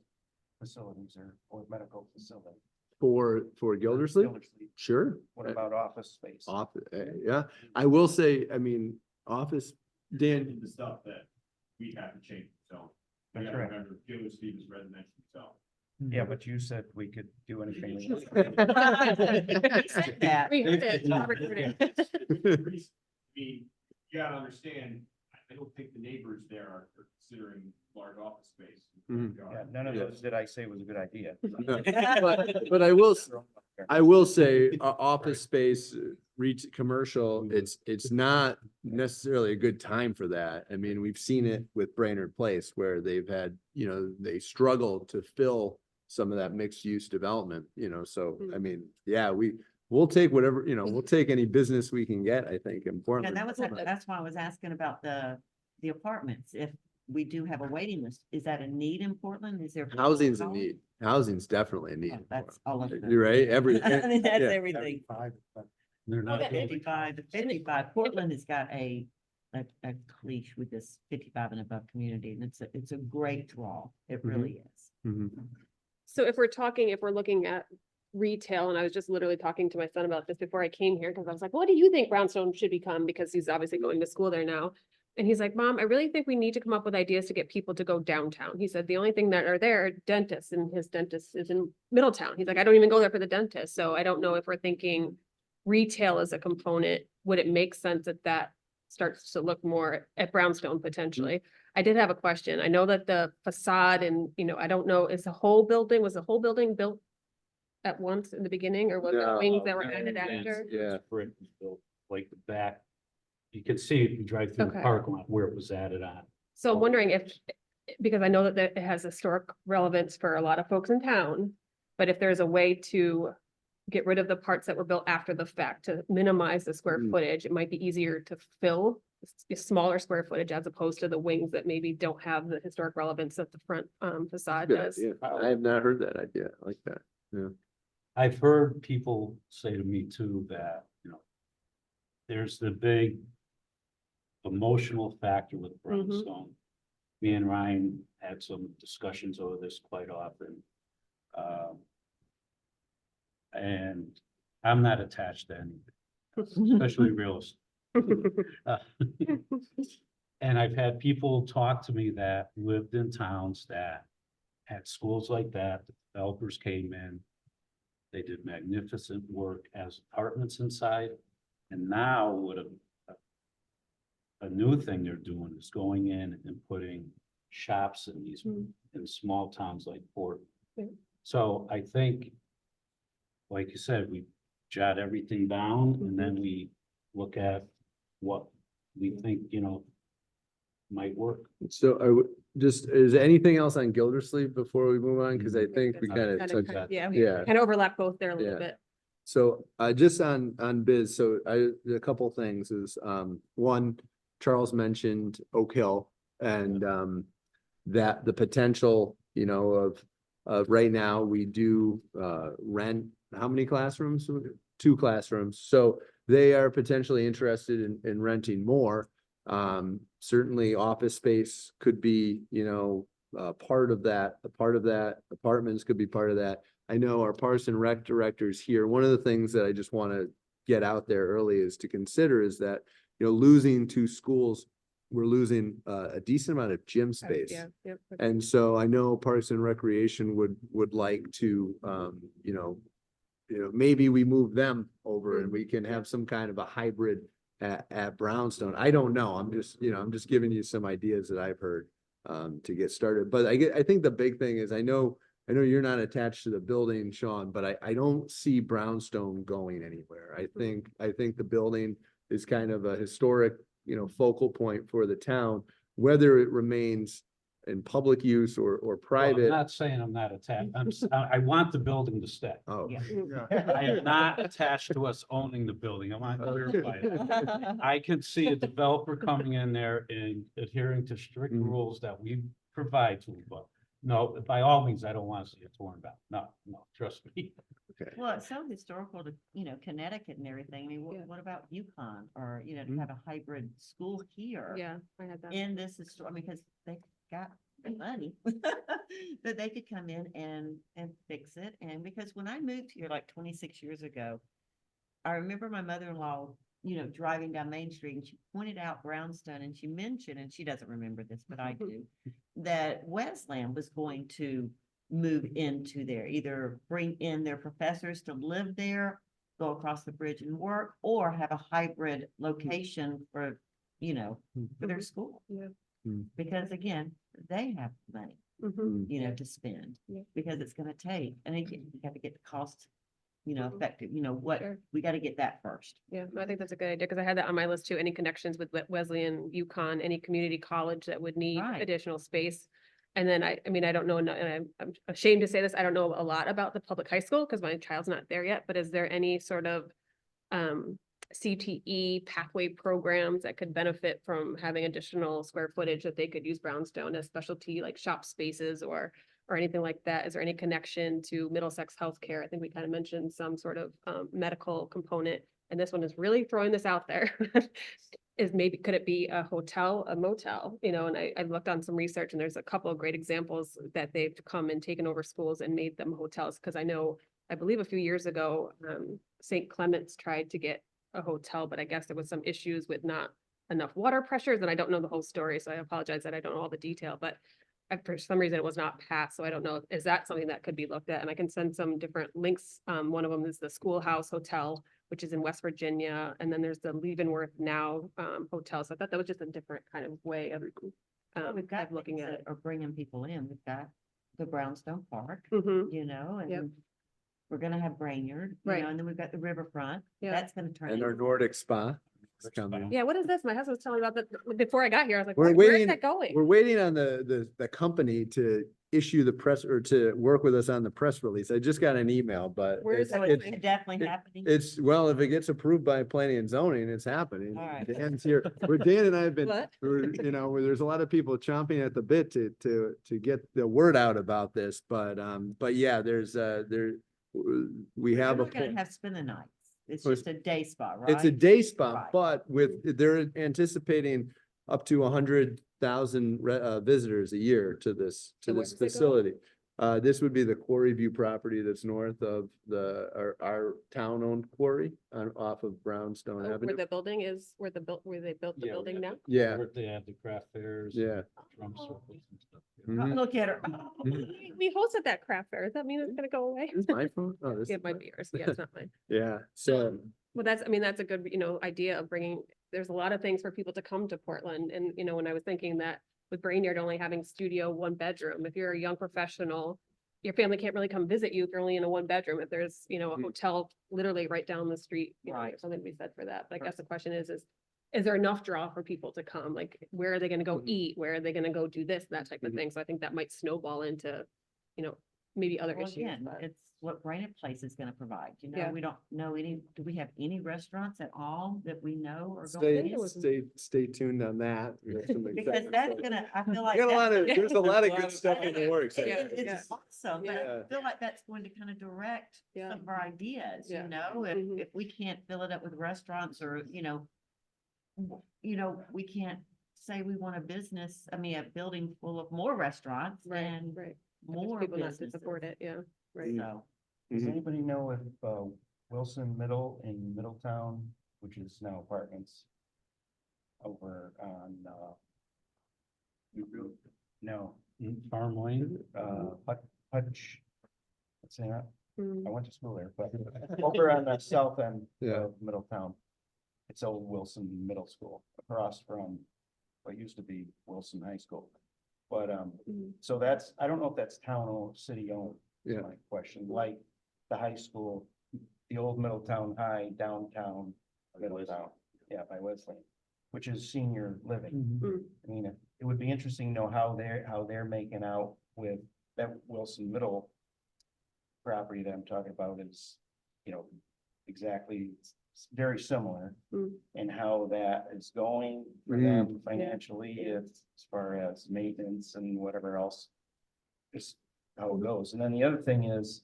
facilities or medical facility? For Gildersleeve, Gildersleeve. sure. What about office space? Yeah, I will say, office, Dan, The stuff that we have to change, so. That's right. Remember, Gildersleeve is residential, so. Yeah, but you said we could do anything. we want. Said that. We heard it, Robert heard it. You gotta understand, I don't think the neighbors there are considering large office space. Mhm. Yeah, none of those did I say was a good idea. No, but I will say, office space, commercial, it's not necessarily a good time for that. I mean, we've seen it with Brainerd Place where they've had, they struggle to fill some of that mixed use development, so, I mean, yeah, we'll take whatever, we'll take any business we can get, I think, in Yeah, Portland. that's why I was asking about the apartments. If we do have a waiting list. Is that a need in Portland? Is there? Housing's a need. Housing's definitely a need. Yeah, that's all of it. You're right, every, I mean, that's yeah. everything. They're not. Okay. building. 55 to 55. Portland has got a cliche with this 55 and above community, and it's a great draw. It Mhm. really is. Mhm. So if we're looking at retail, and I was just literally talking to my son about this before I came here, because I was like, what do you think Brownstone should become? Because he's obviously going to school there now. And he's like, Mom, I really think we need to come up with ideas to get people to go downtown. He said, the only thing that are there are dentists, and his dentist is in Middletown. He's like, I don't even go there for the dentist. So I don't know if we're thinking retail as a component, would it make sense that that starts to look more at Brownstone potentially? I did have a question. I know that the facade and, I don't know, was the whole building built at once in the beginning, or was it wings that were No, added it's- after? Yeah. it's brick was built, like the back. You can see if you drive through the Okay. parking lot where it was added on. So I'm wondering if, because I know that it has historic relevance for a lot of folks in town, but if there's a way to get rid of the parts that were built after the fact to minimize the square Mm. footage, it might be easier to fill a smaller square footage as opposed to the wings that maybe don't have the historic relevance that the front facade Good does. idea. I have not heard that idea. I like that. I've heard people say to me too that, there's the big emotional factor with Brownstone. Me and Ryan had some discussions over this quite often. And I'm not attached to anything, especially real estate. Uh, And I've had people talk to me that lived in towns that had schools like that, the developers came in. They did magnificent work as apartments inside, and now what a new thing they're doing is going in and putting shops in these, Mm. in small towns like Portland. Yeah. So I think, like you said, we jot everything down and then we look at what we think, might work. So I would just, is there anything else on Gildersleeve before we move on? Cause I think we That's kind kinda of cut- took, Yeah, yeah. kind of overlap both there a little Yeah. bit. So just on Biz, so a couple things is, one, Charles mentioned Oak Hill and that the potential, of right now, we do rent, how many classrooms? 2 classrooms. So they are potentially interested in renting more. Certainly office space could be, part of that, apartments could be part of that. I know our Parks and Rec directors here, one of the things that I just want to get out there early is to consider is that, losing 2 schools, we're losing a decent amount of gym space. Yeah, yep. And so I know Parks and Recreation would like to, maybe we move them over and we can have some kind of a hybrid at Brownstone. I don't know. I'm just giving you some ideas that I've heard to get started. But I think the big thing is I know you're not attached to the building, Sean, but I don't see Brownstone going anywhere. I think the building is kind of a historic, focal point for the town, whether it remains in public use or Well, I'm private. not saying I'm not attached. I want the building to stay. Oh, Yeah. I am not attached to us owning the building. I want to clarify that. I could see a developer coming in there and adhering to strict Mhm. rules that we provide to them, but no, by all means, I don't want to see it torn down. No, trust me. okay. Well, it's so historical to, Connecticut and everything. I mean, Yeah. what about Yukon or, to Mhm. have a hybrid school here? Yeah, I had that. In this, because they got the money that they could come in and fix it. And because when I moved here like 26 years ago, I remember my mother-in-law, driving down Main Street and she pointed out Brownstone and she mentioned, and she doesn't remember this, but I do, that Wesleyan was going to move into there, either bring in their professors to live there, go across the bridge and work, or have a hybrid location for, for their school. Yeah. Because again, they have money, Mhm. to spend, Yeah. because it's gonna take, and again, you got to get the cost, effective, Sure. we got to get that first. Yeah, I think that's a good idea, because I had that on my list too, any connections with Wesleyan, UConn, any community college that would need Right. additional space. And then I mean, I don't know, and I'm ashamed to say this, I don't know a lot about the public high school, because my child's not there yet, but is there any sort of CTE pathway programs that could benefit from having additional square footage that they could use Brownstone as specialty like shop spaces or anything like that? Is there any connection to Middlesex Healthcare? I think we kind of mentioned some sort of medical component, and this one is really throwing this out there. Is maybe, could it be a hotel, a motel, you know, and I looked on some research and there's a couple of great examples that they've come and taken over schools and made them hotels. Cause I believe a few years ago, St. Clement's tried to get a hotel, but I guess there was some issues with not enough water pressures, and I don't know the whole story, so I apologize that I don't know all the detail, but for some reason it was not passed, so I don't know, is that something that could be looked at? And I can send some different links. One of them is the Schoolhouse Hotel, which is in West Virginia, and then there's the Leavenworth Now Hotel. So I thought that was just a different kind of way of Well, we've got looking things at that it. are bringing people in. We've got the Brownstone Park, Mhm. you know, Yep. and we're gonna have Brainerd, you Right. know, and then we've got the riverfront. Yeah. That's gonna turn. And our into- Nordic spa. is coming. Yeah, what is this? My husband was telling me about that before I got here. I was like, We're where is waiting- that going? We're waiting on the company to issue the press or to work with us on the press release. I just got an email, but Where is it's, that So it's going? definitely it- happening. it's, well, if it gets approved by planning and zoning, it's happening. All right. Dan's here, where Dan and I have been, What? you know, where there's a lot of people chomping at the bit to get the word out about this, but yeah, there's we We're have a. not gonna have spin the nights. It's Well, just a day spa, right? It's a day spa, Right. but they're anticipating up to 100,000 visitors a year to this So where does it go? facility. This would be the Quarry View property that's north of our town-owned quarry off of Brownstone Where Avenue. the building is, where they built the Yeah, building now? Yeah, Where they have the craft fairs. yeah. Drum circles and stuff. Oh, Mhm. look at her. We hosted that craft fair. Does that mean it's gonna go away? Is my phone? Oh, this It is might mine. be yours. Yeah, it's not mine. Yeah, so, Well, that's a good, idea of bringing, there's a lot of things for people to come to Portland. And, when I was thinking that with Brainerd only having studio, 1 bedroom, if you're a young professional, your family can't really come visit you if you're only in a 1 bedroom. If there's, a Mm. hotel literally right down the street, Right. there's something to be said for that. But I guess the question is there enough draw for people to come? Like, where are they gonna go Mhm. eat? Where are they gonna go do this, that type of Mhm. thing? So I think that might snowball into, maybe other Well, issues. again, but- it's what Brainerd Place is gonna provide, you know, Yeah. we don't know do we have any restaurants at all that we know are stay, going think it in? was- stay tuned on that. There's some Because exciting that's stuff. gonna, I feel We like. got a lot of, that's- there's a lot of good stuff in the works. I Yeah. think. It's awesome, but Yeah. I feel like that's going to kind of direct Yeah. some of our ideas, Yeah. you know, Mhm. if we can't fill it up with restaurants or, we can't say we want a building full of more restaurants Right, and right. There's more people not to businesses. support it, yeah, right. So, Does Mhm. anybody know if Wilson Middle in Middletown, which is now apartments over on no, Farm Lane. Hutch, what's that? Mm. I went to school there, but over on the south end Yeah. of Middletown. It's old Wilson Middle School across from what used to be Wilson High School. But Mhm. so I don't know if that's town or city owned. is Yeah. My question, like the high school, the old Middletown High downtown, Middletown, yeah, by Wesleyan, which is senior living. Mhm. I mean, it would be interesting to know how they're making out with that Wilson Middle property that I'm talking about is, exactly very similar. Mm. And how that is going for Mm. them financially, as far as maintenance and whatever else. Just how it goes. And then the other thing is,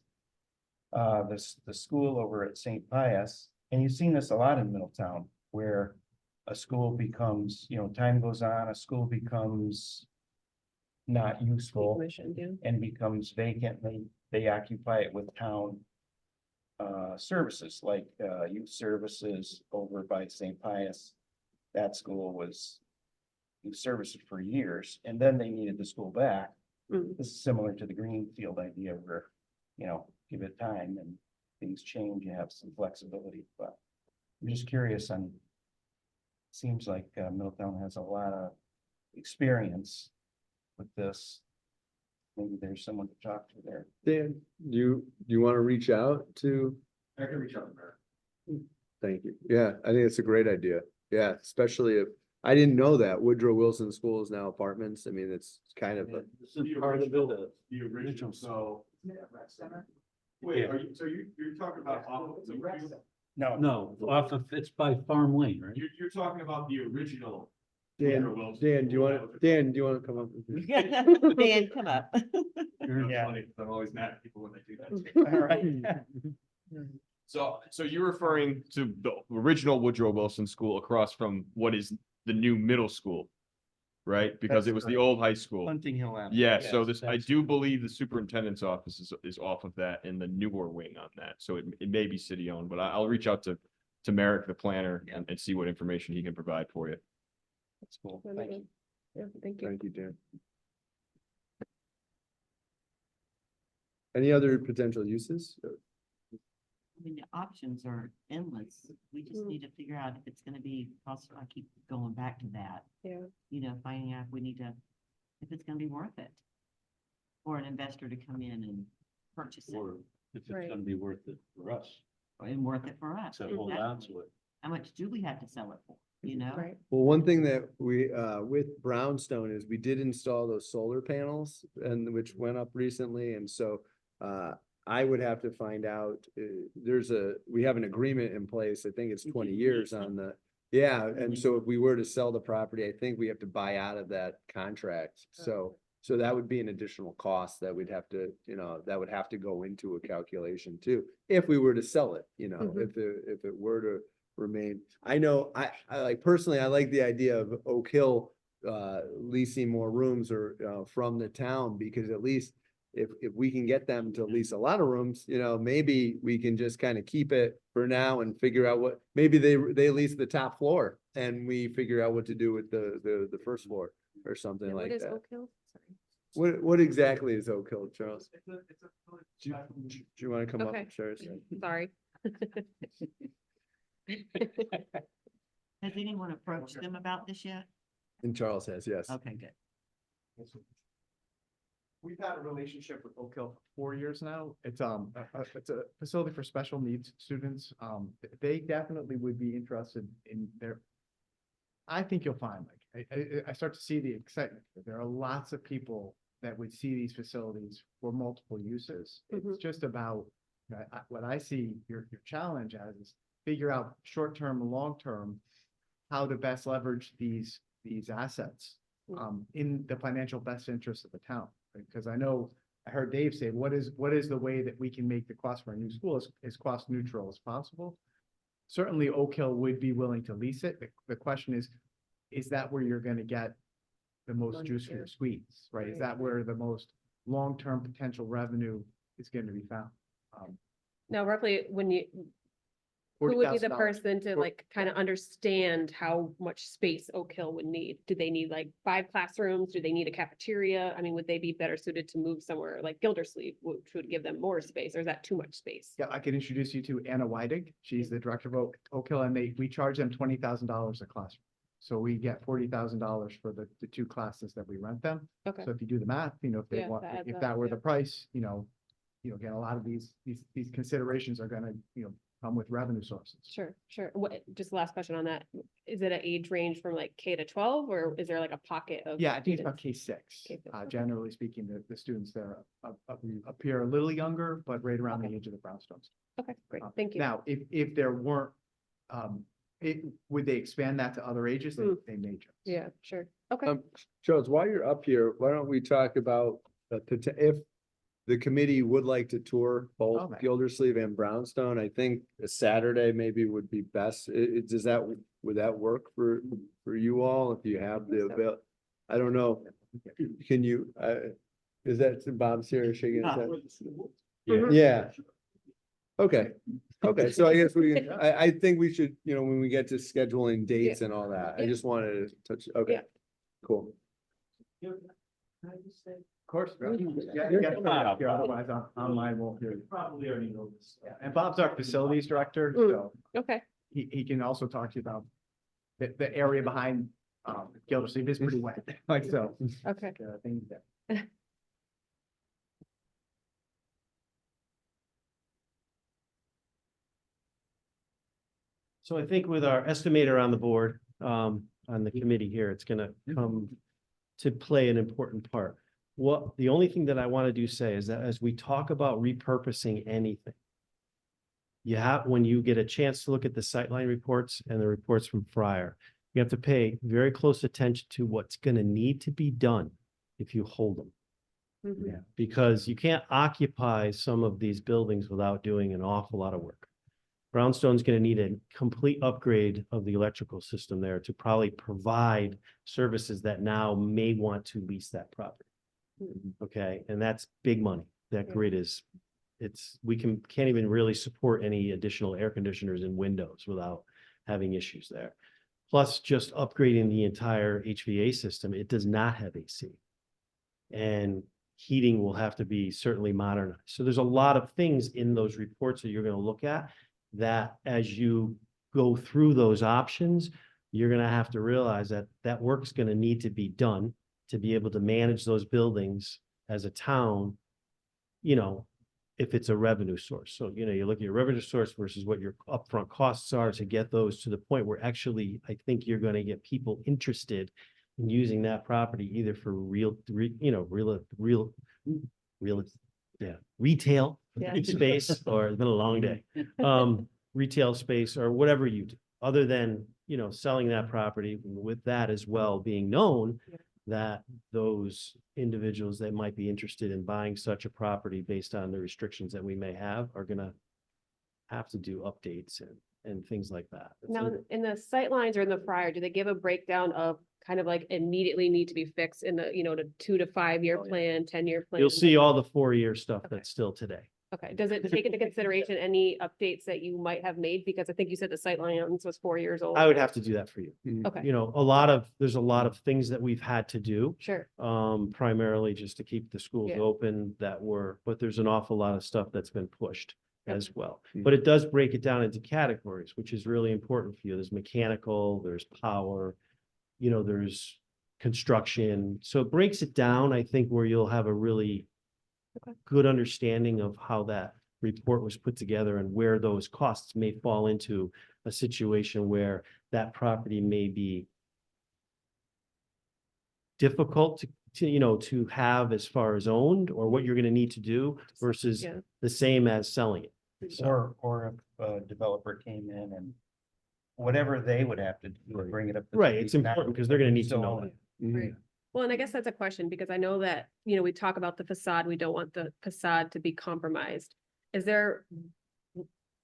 the school over at St. Pius, and you've seen this a lot in Middletown, where a school becomes, time goes on, a school becomes not useful Decommissioned, yeah. and becomes vacant, they occupy it with town services, like youth services over by St. Pius. That school was youth services for years, and then they needed the school back. Mm. This is similar to the Greenfield idea where, give it time and things change, you have some flexibility, but I'm just curious on, seems like Middletown has a lot of experience with this. Maybe there's someone to talk to there. Dan, do you want to reach out to? I can reach out to her. Thank you. Yeah, I think it's a great idea. Yeah, especially if, I didn't know that Woodrow Wilson School is now apartments. I mean, it's kind of a. Part of the building. The original, so. Wait, Yeah. you're talking about off of Zoom? No, off of, it's by Farm Lane, right? You're talking about the original. Dan, Woodrow Wilson Dan, do you School. want, Dan, do you want to come up? with this? Dan, come up. It's Yeah. funny, 'cause I'm always mad at people when they do that. All right. So you're referring to the original Woodrow Wilson School across from what is the new middle school, right? Because That's it was the correct. old high school. Hunting Hill Avenue. Yeah, so Yes, this, I that's- do believe the superintendent's office is off of that and the newer wing on that. So it may be city owned, but I'll reach out to Merrick, the planner, Yeah. and see what information he can provide for you. That's cool. Thank you. Yeah, thank you. Thank you, Dan. Any other potential uses? I mean, the options are endless. We just Mm. need to figure out if it's gonna be possible. I keep going back to that. Yeah. You know, finding out if we need to, if it's gonna be worth it. For an investor to come in and purchase it Or if it's Right. gonna be worth it for us and worth it for us. to hold Exactly. on to it. How much do we have to sell it for, you know? Right. Well, one thing that we, with Brownstone is we did install those solar panels and which went up recently. And so, I would have to find out, we have an agreement in place. I think it's 20 years on the, yeah. And so if we were to sell the property, I think we have to buy out of that contract. So that would be an additional cost that we'd have to, that would have to go into a calculation too. If we were to sell it, Mhm. if it were to remain. I know, I like personally, I like the idea of Oak Hill leasing more rooms or from the town, because at least if we can get them to lease a lot of rooms, maybe we can just kind of keep it for now and figure out what, maybe they lease the top floor and we figure out what to do with the first floor or something Yeah, what like is that. Oak Hill? Sorry. What exactly is Oak Hill, Charles? Do you want to come up Okay. and share? us? Sorry. Has anyone approached them about this yet? And Charles has, yes. Okay, good. We've had a relationship with Oak Hill for 4 years now. It's it's a facility for special needs students. They definitely would be interested in their. I think you'll find, like, I start to see the excitement. There are lots of people that would see these facilities for multiple uses. It's Mhm. just about, what I see your challenge as is figure out short-term and long-term how to best leverage these assets in the financial best interest of the town. Because I know, I heard Dave say, what is the way that we can make the cost for our new school as cost neutral as possible? Certainly Oak Hill would be willing to lease it. The question is that where you're gonna get the most Money, juice for yeah. your squeeze, right? Is Right. that where the most long-term potential revenue is gonna be found? Now roughly, who would be the $40,000. person to For- like kind of understand how much space Oak Hill would need? Do they need like 5 classrooms? Do they need a cafeteria? I mean, would they be better suited to move somewhere like Gildersleeve, which would give them more space, or is that too much space? Yeah, I can introduce you to Anna Weidig. She's the director of Oak Hill, and we charge them $20,000 a classroom. So we get $40,000 for the 2 classes that we rent them. Okay, So if you do the math, if they Yeah, want, that adds if up, that were yeah. the price, again, a lot of these considerations are gonna, come with revenue sources. sure. What, just last question on that. Is it an age range from like K to 12, or is there like a pocket of? Yeah, I think it's about students? K6. K6, okay. Generally speaking, the students there appear a little younger, but right around the age of the Brownstones. Okay, great, thank you. Now, if there weren't, would they expand that to other ages? They may just. Yeah, sure. Okay, Charles, while you're up here, why don't we talk about if the committee would like to tour both Okay. Gildersleeve and Brownstone, I think a Saturday maybe would be best. Would that work for you all if you have the avail? I don't know. Can you, is that Bob's here shaking his head? Mhm. Yeah. Okay, so I guess I think we should, when we get to scheduling dates and all that, I Yeah. just wanted to touch, okay, Yeah. cool. Of course. Mhm. Otherwise, online won't hear you. Probably already know this. Yeah, and Bob's our facilities director, Mm. so okay, he can also talk to you about the area behind, Gildersleeve is pretty wet, like so. okay. Things there. So I think with our estimator on the board, on the committee here, it's gonna come to play an important part. The only thing that I want to say is that as we talk about repurposing anything, you have, when you get a chance to look at the sightline reports and the reports from Fryer, you have to pay very close attention to what's gonna need to be done if you hold them. Mhm. Because you can't occupy some of these buildings without doing an awful lot of work. Brownstone's gonna need a complete upgrade of the electrical system there to probably provide services that now may want to lease that property. Okay, and that's big money. That Yeah. grid is, can't even really support any additional air conditioners and windows without having issues there. Plus, just upgrading the entire HVA system, it does not have AC. And heating will have to be certainly modernized. So there's a lot of things in those reports that you're gonna look at that as you go through those options, you're gonna have to realize that that work's gonna need to be done to be able to manage those buildings as a town, you know, if it's a revenue source. So, you know, you look at your revenue source versus what your upfront costs are to get those to the point where actually, I think you're gonna get people interested in using that property either for retail Yeah. space, or it's been a long day. Retail space or whatever you do, other than, you know, selling that property with that as well being known Yeah. that those individuals that might be interested in buying such a property based on the restrictions that we may have are gonna have to do updates and things like that. Now, in the sightlines or in the Fryer, do they give a breakdown of kind of like immediately need to be fixed in the, the 2 to 5 year plan, 10-year plan? You'll see all the 4-year stuff Okay. that's still today. Okay, does it take into consideration any updates that you might have made? Because I think you said the sightlines was 4 years old. I would have to do that for you. Okay, You know, there's a lot of things that we've had to do. sure. Primarily just to keep the schools Yeah. open but there's an awful lot of stuff that's been pushed Yep. as well. Mhm. But it does break it down into categories, which is really important for you. There's mechanical, there's power, there's construction. So it breaks it down, I think, where you'll have a really Okay. good understanding of how that report was put together and where those costs may fall into a situation where that property may be difficult to have as far as owned, or what you're gonna need to do versus Yeah. the same as selling it. So, Or if a developer came in and whatever they would have to do to Right. bring it up. to right, it's speed, not important because they're gonna need to know zone it. Right. Well, and I guess that's a question, because I know that, we talk about the facade, we don't want the facade to be compromised. Is there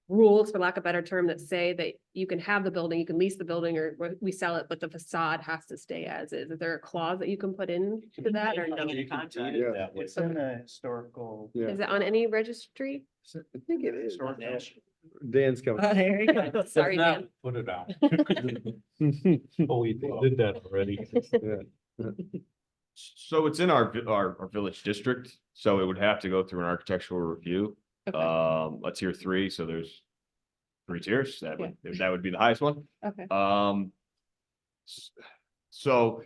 rules, for lack of a better term, that say that you can have the building, you can lease the building, or we sell it, but the facade has to stay as is? Is there a clause that you can put in to that, or no? You can do it Yeah. that way. It's in the historical. Yeah. Is it on any registry? I think it is. historical- Dan's coming. There you go. Sorry, If not, Dan. Put it on. Oh, we did that already. So it's in our village district, so it would have to go through an architectural review. Okay, A tier 3, so there's 3 tiers. That would be the highest one. okay, So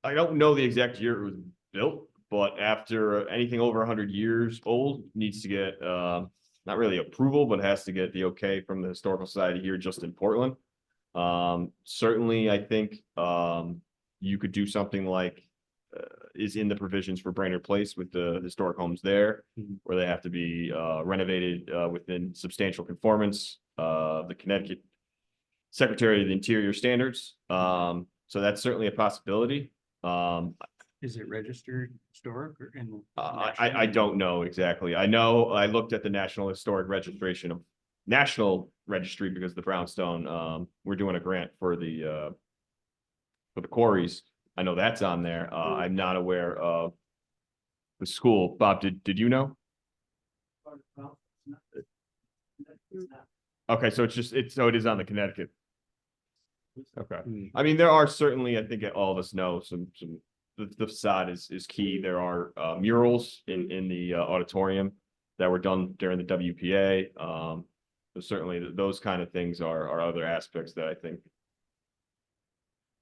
I don't know the exact year it was built, but after anything over 100 years old, needs to get not really approval, but has to get the okay from the Historical Society here just in Portland. Certainly, I think you could do something like is in the provisions for Brainerd Place with the historic homes there, where they have to be renovated within substantial conformance of the Connecticut Secretary of the Interior standards. So that's certainly a possibility. Is it registered historic or in? I don't know exactly. I know I looked at the National Historic National Registry because the Brownstone, we're doing a grant for the quarries. I know that's on there. I'm not aware of the school. Bob, did you know? Okay, so it is on the Connecticut. Okay. I mean, there are certainly, I think all of us know the facade is key. There are murals in the auditorium that were done during the WPA. So certainly those kind of things are other aspects that I think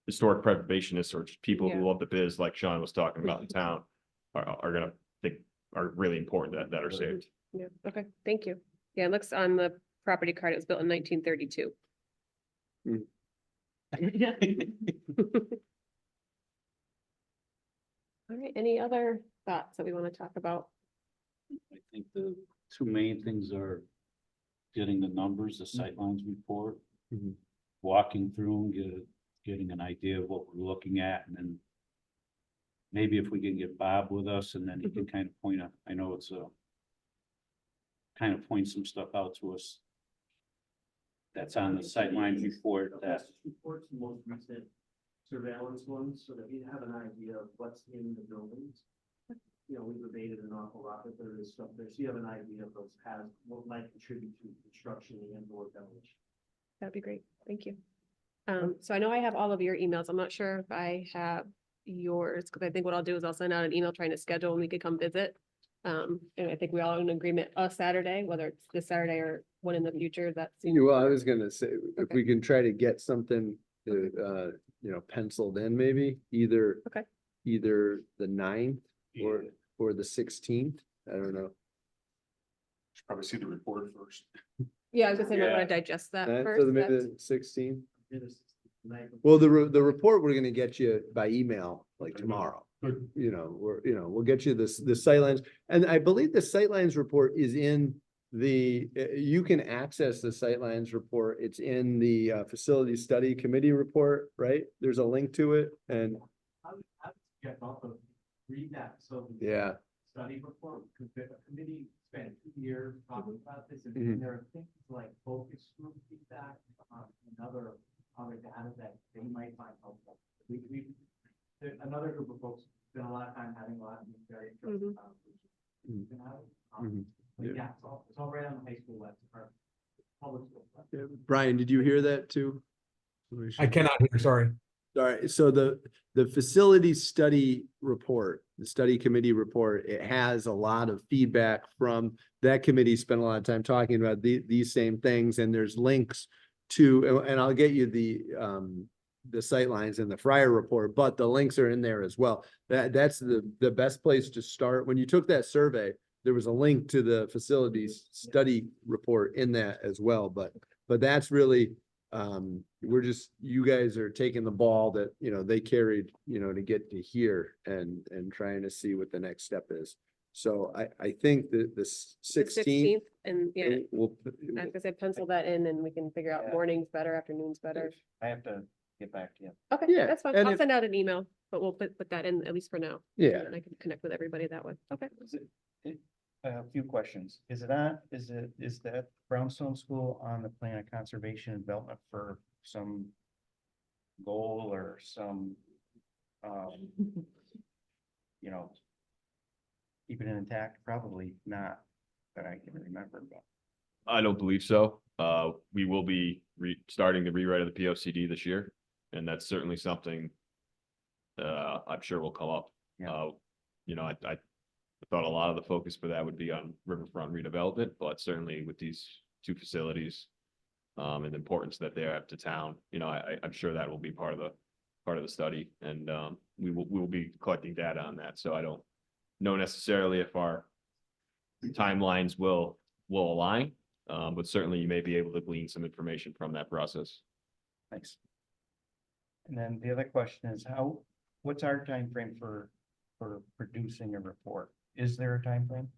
historic preservationists or just people who Yeah. love the biz, like Sean was talking about in town, are gonna think are really important that are saved. yeah, okay, thank you. Yeah, it looks on the property card, it was built in 1932. All right, any other thoughts that we want to talk about? I think the two main things are getting the numbers, the sightlines report. Mhm. Walking through and getting an idea of what we're looking at, and then maybe if we can get Bob with us, and then he can kind of point out, I know it's a kind of point some stuff out to us that's on the sightlines report that, Reports, the most recent surveillance ones, so that we have an idea of what's in the buildings. You know, we've debated an awful lot, but there is stuff there, so you have an idea of those has, what might contribute to construction and or demolition. That'd be great. Thank you. So I know I have all of your emails. I'm not sure if I have yours, because I think what I'll do is I'll send out an email trying to schedule when we could come visit. And I think we all are in agreement, a Saturday, whether it's this Saturday or one in the future, that seems. Well, I was gonna say, if Okay. we can try to get something, penciled in maybe, either. Okay. Either the 9th or the 16th, I don't know. Should probably see the report first. Yeah, I was gonna say, I Yeah. want to digest that So first. maybe That's- the 16th. It is night before. Well, the report we're gonna get you by email, like tomorrow. Good. We'll get you this, the sightlines, and I believe the sightlines report is in you can access the sightlines report. It's in the facility study committee report, right? There's a link to it, and I would suggest also read that, so. yeah, Study report, because the committee spent 2 years talking about this, and Mhm. there are things like focus group feedback, and other data that they might find helpful. Another group of folks spent a lot of time having a lot of these very interesting conversations. Mhm. But Yeah. yeah, it's all right on the high school website, or public school website. Yeah. Brian, did you hear that too? I cannot hear, sorry. All right, so the facility study report, the study committee report, it has a lot of feedback from that committee, spent a lot of time talking about these same things, and there's links to, and I'll get you the sightlines and the Fryer report, but the links are in there as well. That's the best place to start. When you took that survey, there was a link to the facilities study report in that as well, but that's really, you guys are taking the ball that, they carried, to get to here and trying to see what the next step is. So I think that the The 16th. And yeah, We'll, I was gonna say pencil that in and we can figure out Yeah. mornings better, afternoons better. I have to get back to you. Okay, Yeah, that's fine. and I'll if- send out an email, but we'll put that in at least for now. yeah, And I can connect with everybody that way. Okay. A few questions. Is that Brownstone School on the plan of conservation and development for some goal or some, you know, keeping it intact? Probably not that I can remember, but. I don't believe so. We will be starting the rewrite of the P O C D this year, and that's certainly something I'm sure will come up. Yeah. I thought a lot of the focus for that would be on riverfront redevelopment, but certainly with these two facilities and the importance that they have to town, I'm sure that will be part of the study, and we will be collecting data on that. So I don't know necessarily if our timelines will align, but certainly you may be able to glean some information from that process. Thanks. And then the other question is what's our time frame for producing a report? Is there a time frame?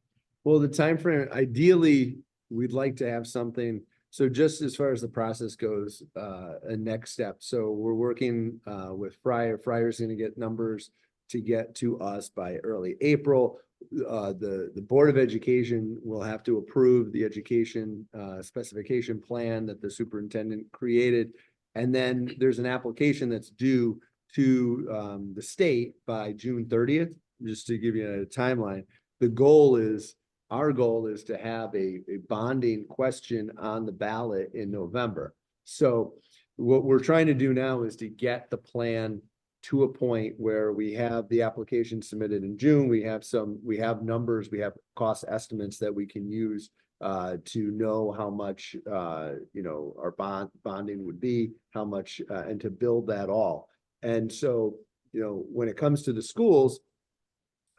well, the time frame. Ideally, we'd like to have something. So just as far as the process goes, a next step. So we're working with Fryer. Fryer's gonna get numbers to get to us by early April. The Board of Education will have to approve the education specification plan that the superintendent created. And then there's an application that's due to the state by June 30th, just to give you a timeline. Our goal is to have a bonding question on the ballot in November. So what we're trying to do now is to get the plan to a point where we have the application submitted in June. We have numbers, we have cost estimates that we can use to know how much, our bonding would be, how much, and to build that all. And so, when it comes to the schools,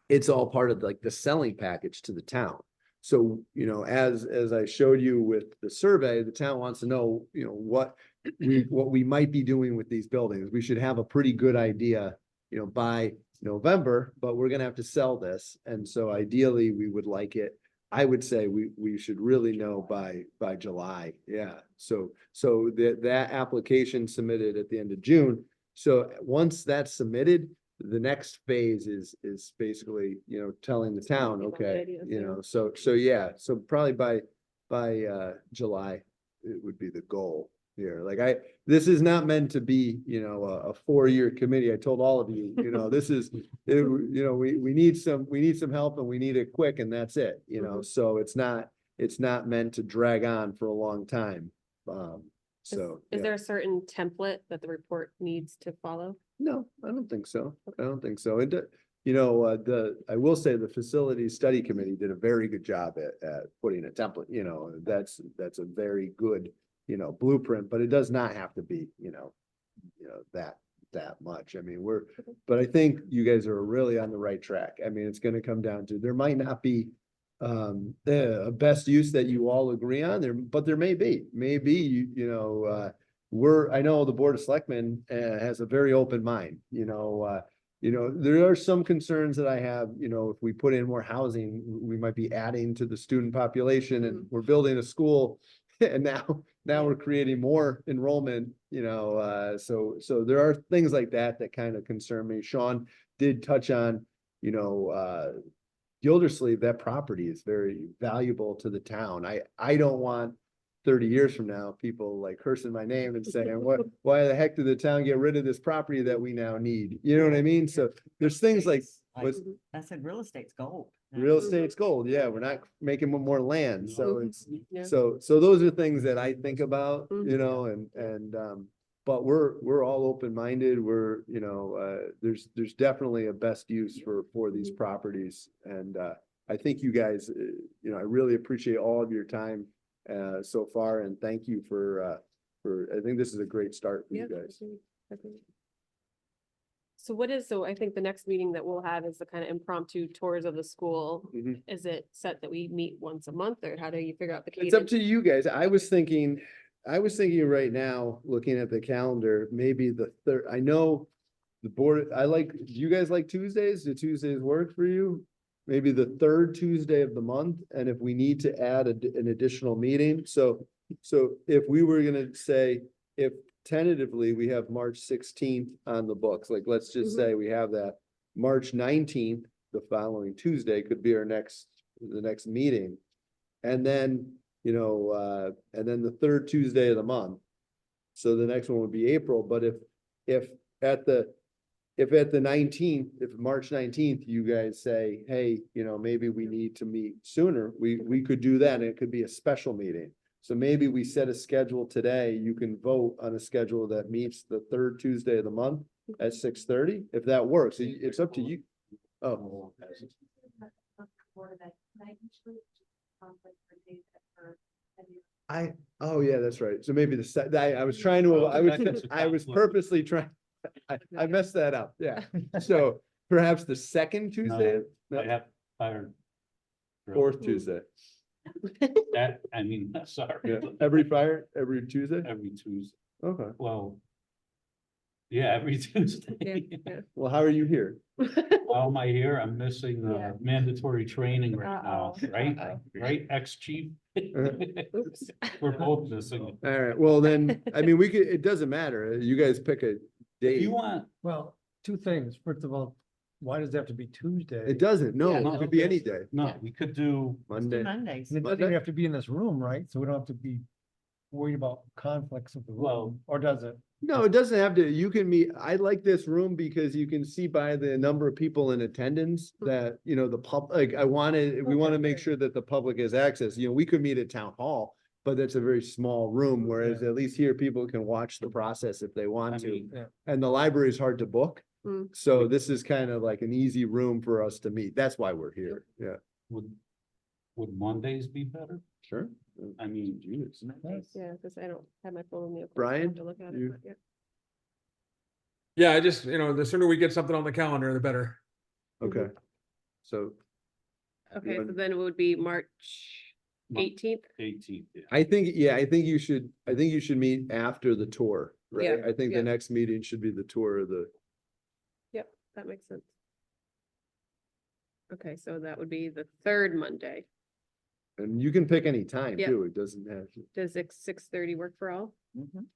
it's all part of like the selling package to the town. So, as I showed you with the survey, the town wants to know, what we might be doing with these buildings. We should have a pretty good idea, by November, but we're gonna have to sell this. And so ideally, we would like it I would say we should really know by July, yeah. So that application submitted at the end of June. So once that's submitted, the next phase is basically, telling the town, People have okay, ideas, yeah. so yeah, so probably by July, it would be the goal here. Like this is not meant to be, a 4-year committee. I told all of you, this is, we need some help and we need it quick and that's it, so it's not meant to drag on for a long time. So. Is yeah. there a certain template that the report needs to follow? No, I don't think so. I don't think so. And, I will say the facilities study committee did a very good job at putting a template, that's a very good, blueprint, but it does not have to be, that much. I mean, but I think you guys are really on the right track. I mean, it's gonna come down to, there might not be a best use that you all agree on there, but there may be, I know the Board of Selectmen has a very open mind, there are some concerns that I have, if we put in more housing, we might be adding to the student population and we're building a school. And now we're creating more enrollment, so there are things like that kind of concern me. Sean did touch on, Gildersleeve, that property is very valuable to the town. I don't want 30 years from now, people like cursing my name and saying, why the heck did the town get rid of this property that we now need? You know what I mean? So there's things like, what's I said real estate's gold. real estate's gold. Yeah, we're not making more land. So it's, Yeah. so those are things that I think about, Mhm. but we're all open-minded. We're, there's definitely a best use for these properties. And, I think you guys, I really appreciate all of your time, so far, and thank you for, I think this is a great start for Yeah. you guys. Agreed. So I think the next meeting that we'll have is the kind of impromptu tours of the school. Mhm. Is it set that we meet once a month, or how do you figure out the It's up cadence? to you guys. I was thinking right now, looking at the calendar, maybe the third, I know the board, do you guys like Tuesdays? Do Tuesdays work for you? Maybe the third Tuesday of the month, and if we need to add an additional meeting, so if we were gonna say, if tentatively we have March 16th on the books, like, let's just Mhm. say we have that. March 19th, the following Tuesday, could be the next meeting. And then, and then the third Tuesday of the month. So the next one would be April, but if at the 19th, if March 19th, you guys say, hey, maybe we need to meet sooner, we could do that, and it could be a special meeting. So maybe we set a schedule today, you can vote on a schedule that meets the third Tuesday of the month at 6:30, if that works, it's up to you. Oh. Oh, yeah, that's right. So maybe I was trying to, I was purposely trying, I messed that up, yeah. So perhaps the second Tuesday, I have hired. fourth Tuesday, That, I mean, sorry. yeah, every Tuesday? Every Tuesday, Okay, well. Yeah, every Tuesday. Yeah. well, how are you here? How am I here? I'm missing Yeah. mandatory training right now, Uh-oh. right? Uh-oh. Right, ex-chief? Oops. We're both missing it. All right, well then, I mean, it doesn't matter, you guys pick a If date. you want, Well, two things. First of all, why does it have to be Tuesday? It doesn't, no, Yeah. it could be any day, no, we could do, Monday. Mondays. And it doesn't even have to be in this room, right? So we don't have to be worried about conflicts of the Well- room, or does it? No, it doesn't have to, you can meet, I like this room because you can see by the number of people in attendance that, the public, we want to make sure that the public has access, we could meet at town hall, but that's a very small room, whereas at least here people can watch the process if they I want to. mean, And the library is hard to book, Mm. so this is kind of like an easy room for us to meet, that's why we're here, yeah, would Mondays be better? sure. I mean, Jeez. Yeah, because I don't have my phone on me. of course, so I Brian, have to look at it, you- but yeah. Yeah, I just, the sooner we get something on the calendar, the better. Okay, so Okay, so One- then it would be March Mon- 18th. 18th, yeah. I think you should meet after the tour, right? Yeah, I think yeah. the next meeting should be the tour of the, Yep, that makes sense. Okay, so that would be the third Monday. And you can pick any time Yeah. too. It doesn't have to. Does 6:30 work for all? Mhm.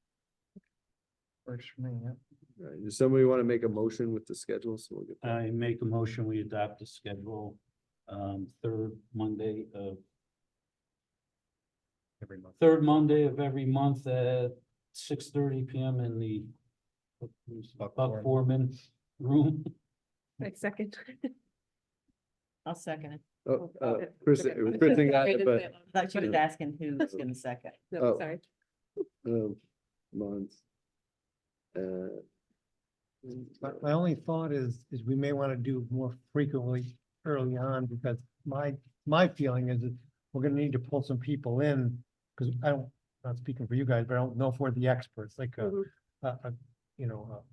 Works for me, yeah. Right. Does somebody want to make a motion with the schedule? So we'll get that. I make a motion, we adopt the schedule, third Monday of. Every month. Third Monday of every month at 6:30 PM in the. Buck Foreman room. Like second. I'll second it. Oh, okay. Kristen, Okay. it was Kristen got I it, didn't but, say it loud. Thought you was asking who's gonna second. No, Oh. sorry. months. My only thought is we may want to do more frequently early on, because my feeling is that we're gonna need to pull some people in, because I don't, not speaking for you guys, but I don't know if we're the experts, like, Mhm. you know,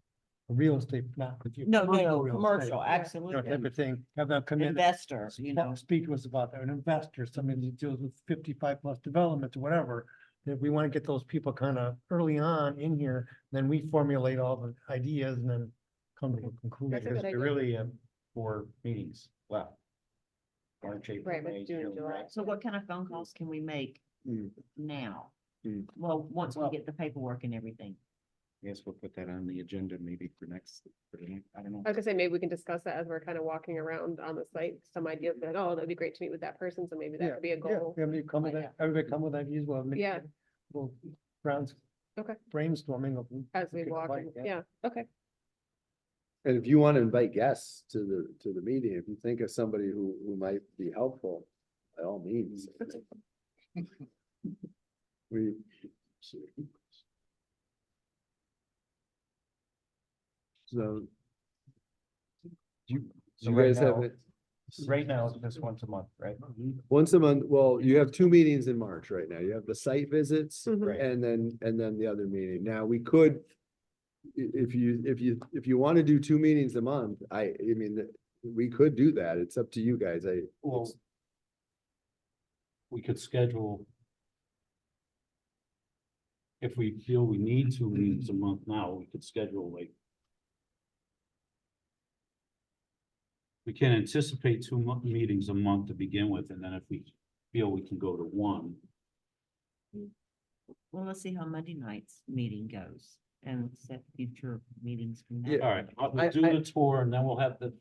a real estate, not. No, real estate, commercial, you know, absolutely. type of thing, have them come in. Investor, you know. Speak to us about that, an investor, somebody that deals with 55+ developments or whatever. That we want to get those people kind of early on in here, then we formulate all the ideas and then come to a That's a conclusion. good Because we idea. really have 4 meetings left. March, April, Right, with May, June and June, July. So what kind of phone calls can we make Mm. now? Mm. Well, once we get the paperwork and everything. I guess we'll put that on the agenda maybe for next, I don't know. I was gonna say, maybe we can discuss that as we're kind of walking around on the site, some ideas that, oh, that'd be great to meet with that person, so maybe that Yeah, could be a Yeah, goal. everybody come with that, everybody come with ideas, well. Yeah. Well, Brown's. Okay. Brainstorming of. As we walk, in. Yeah, okay. And if you want to invite guests to the meeting, if you think of somebody who might be helpful, by all means. We. So. So You right guys have now- it, Right now, it's just once a month, right? once a month, well, you have 2 meetings in March right now. You have the site visits. Mhm. Right. And then the other meeting. Now, we could. If you want to do 2 meetings a month, I mean, we could do that. It's up to you guys. Well, we could schedule. If we feel we need 2 meetings a month now, we could schedule like. We can anticipate 2 meetings a month to begin with, and then if we feel we can go to 1. Well, let's see how Monday night's meeting goes and set future meetings from Yeah. there. All right, we'll do the tour and then we'll have the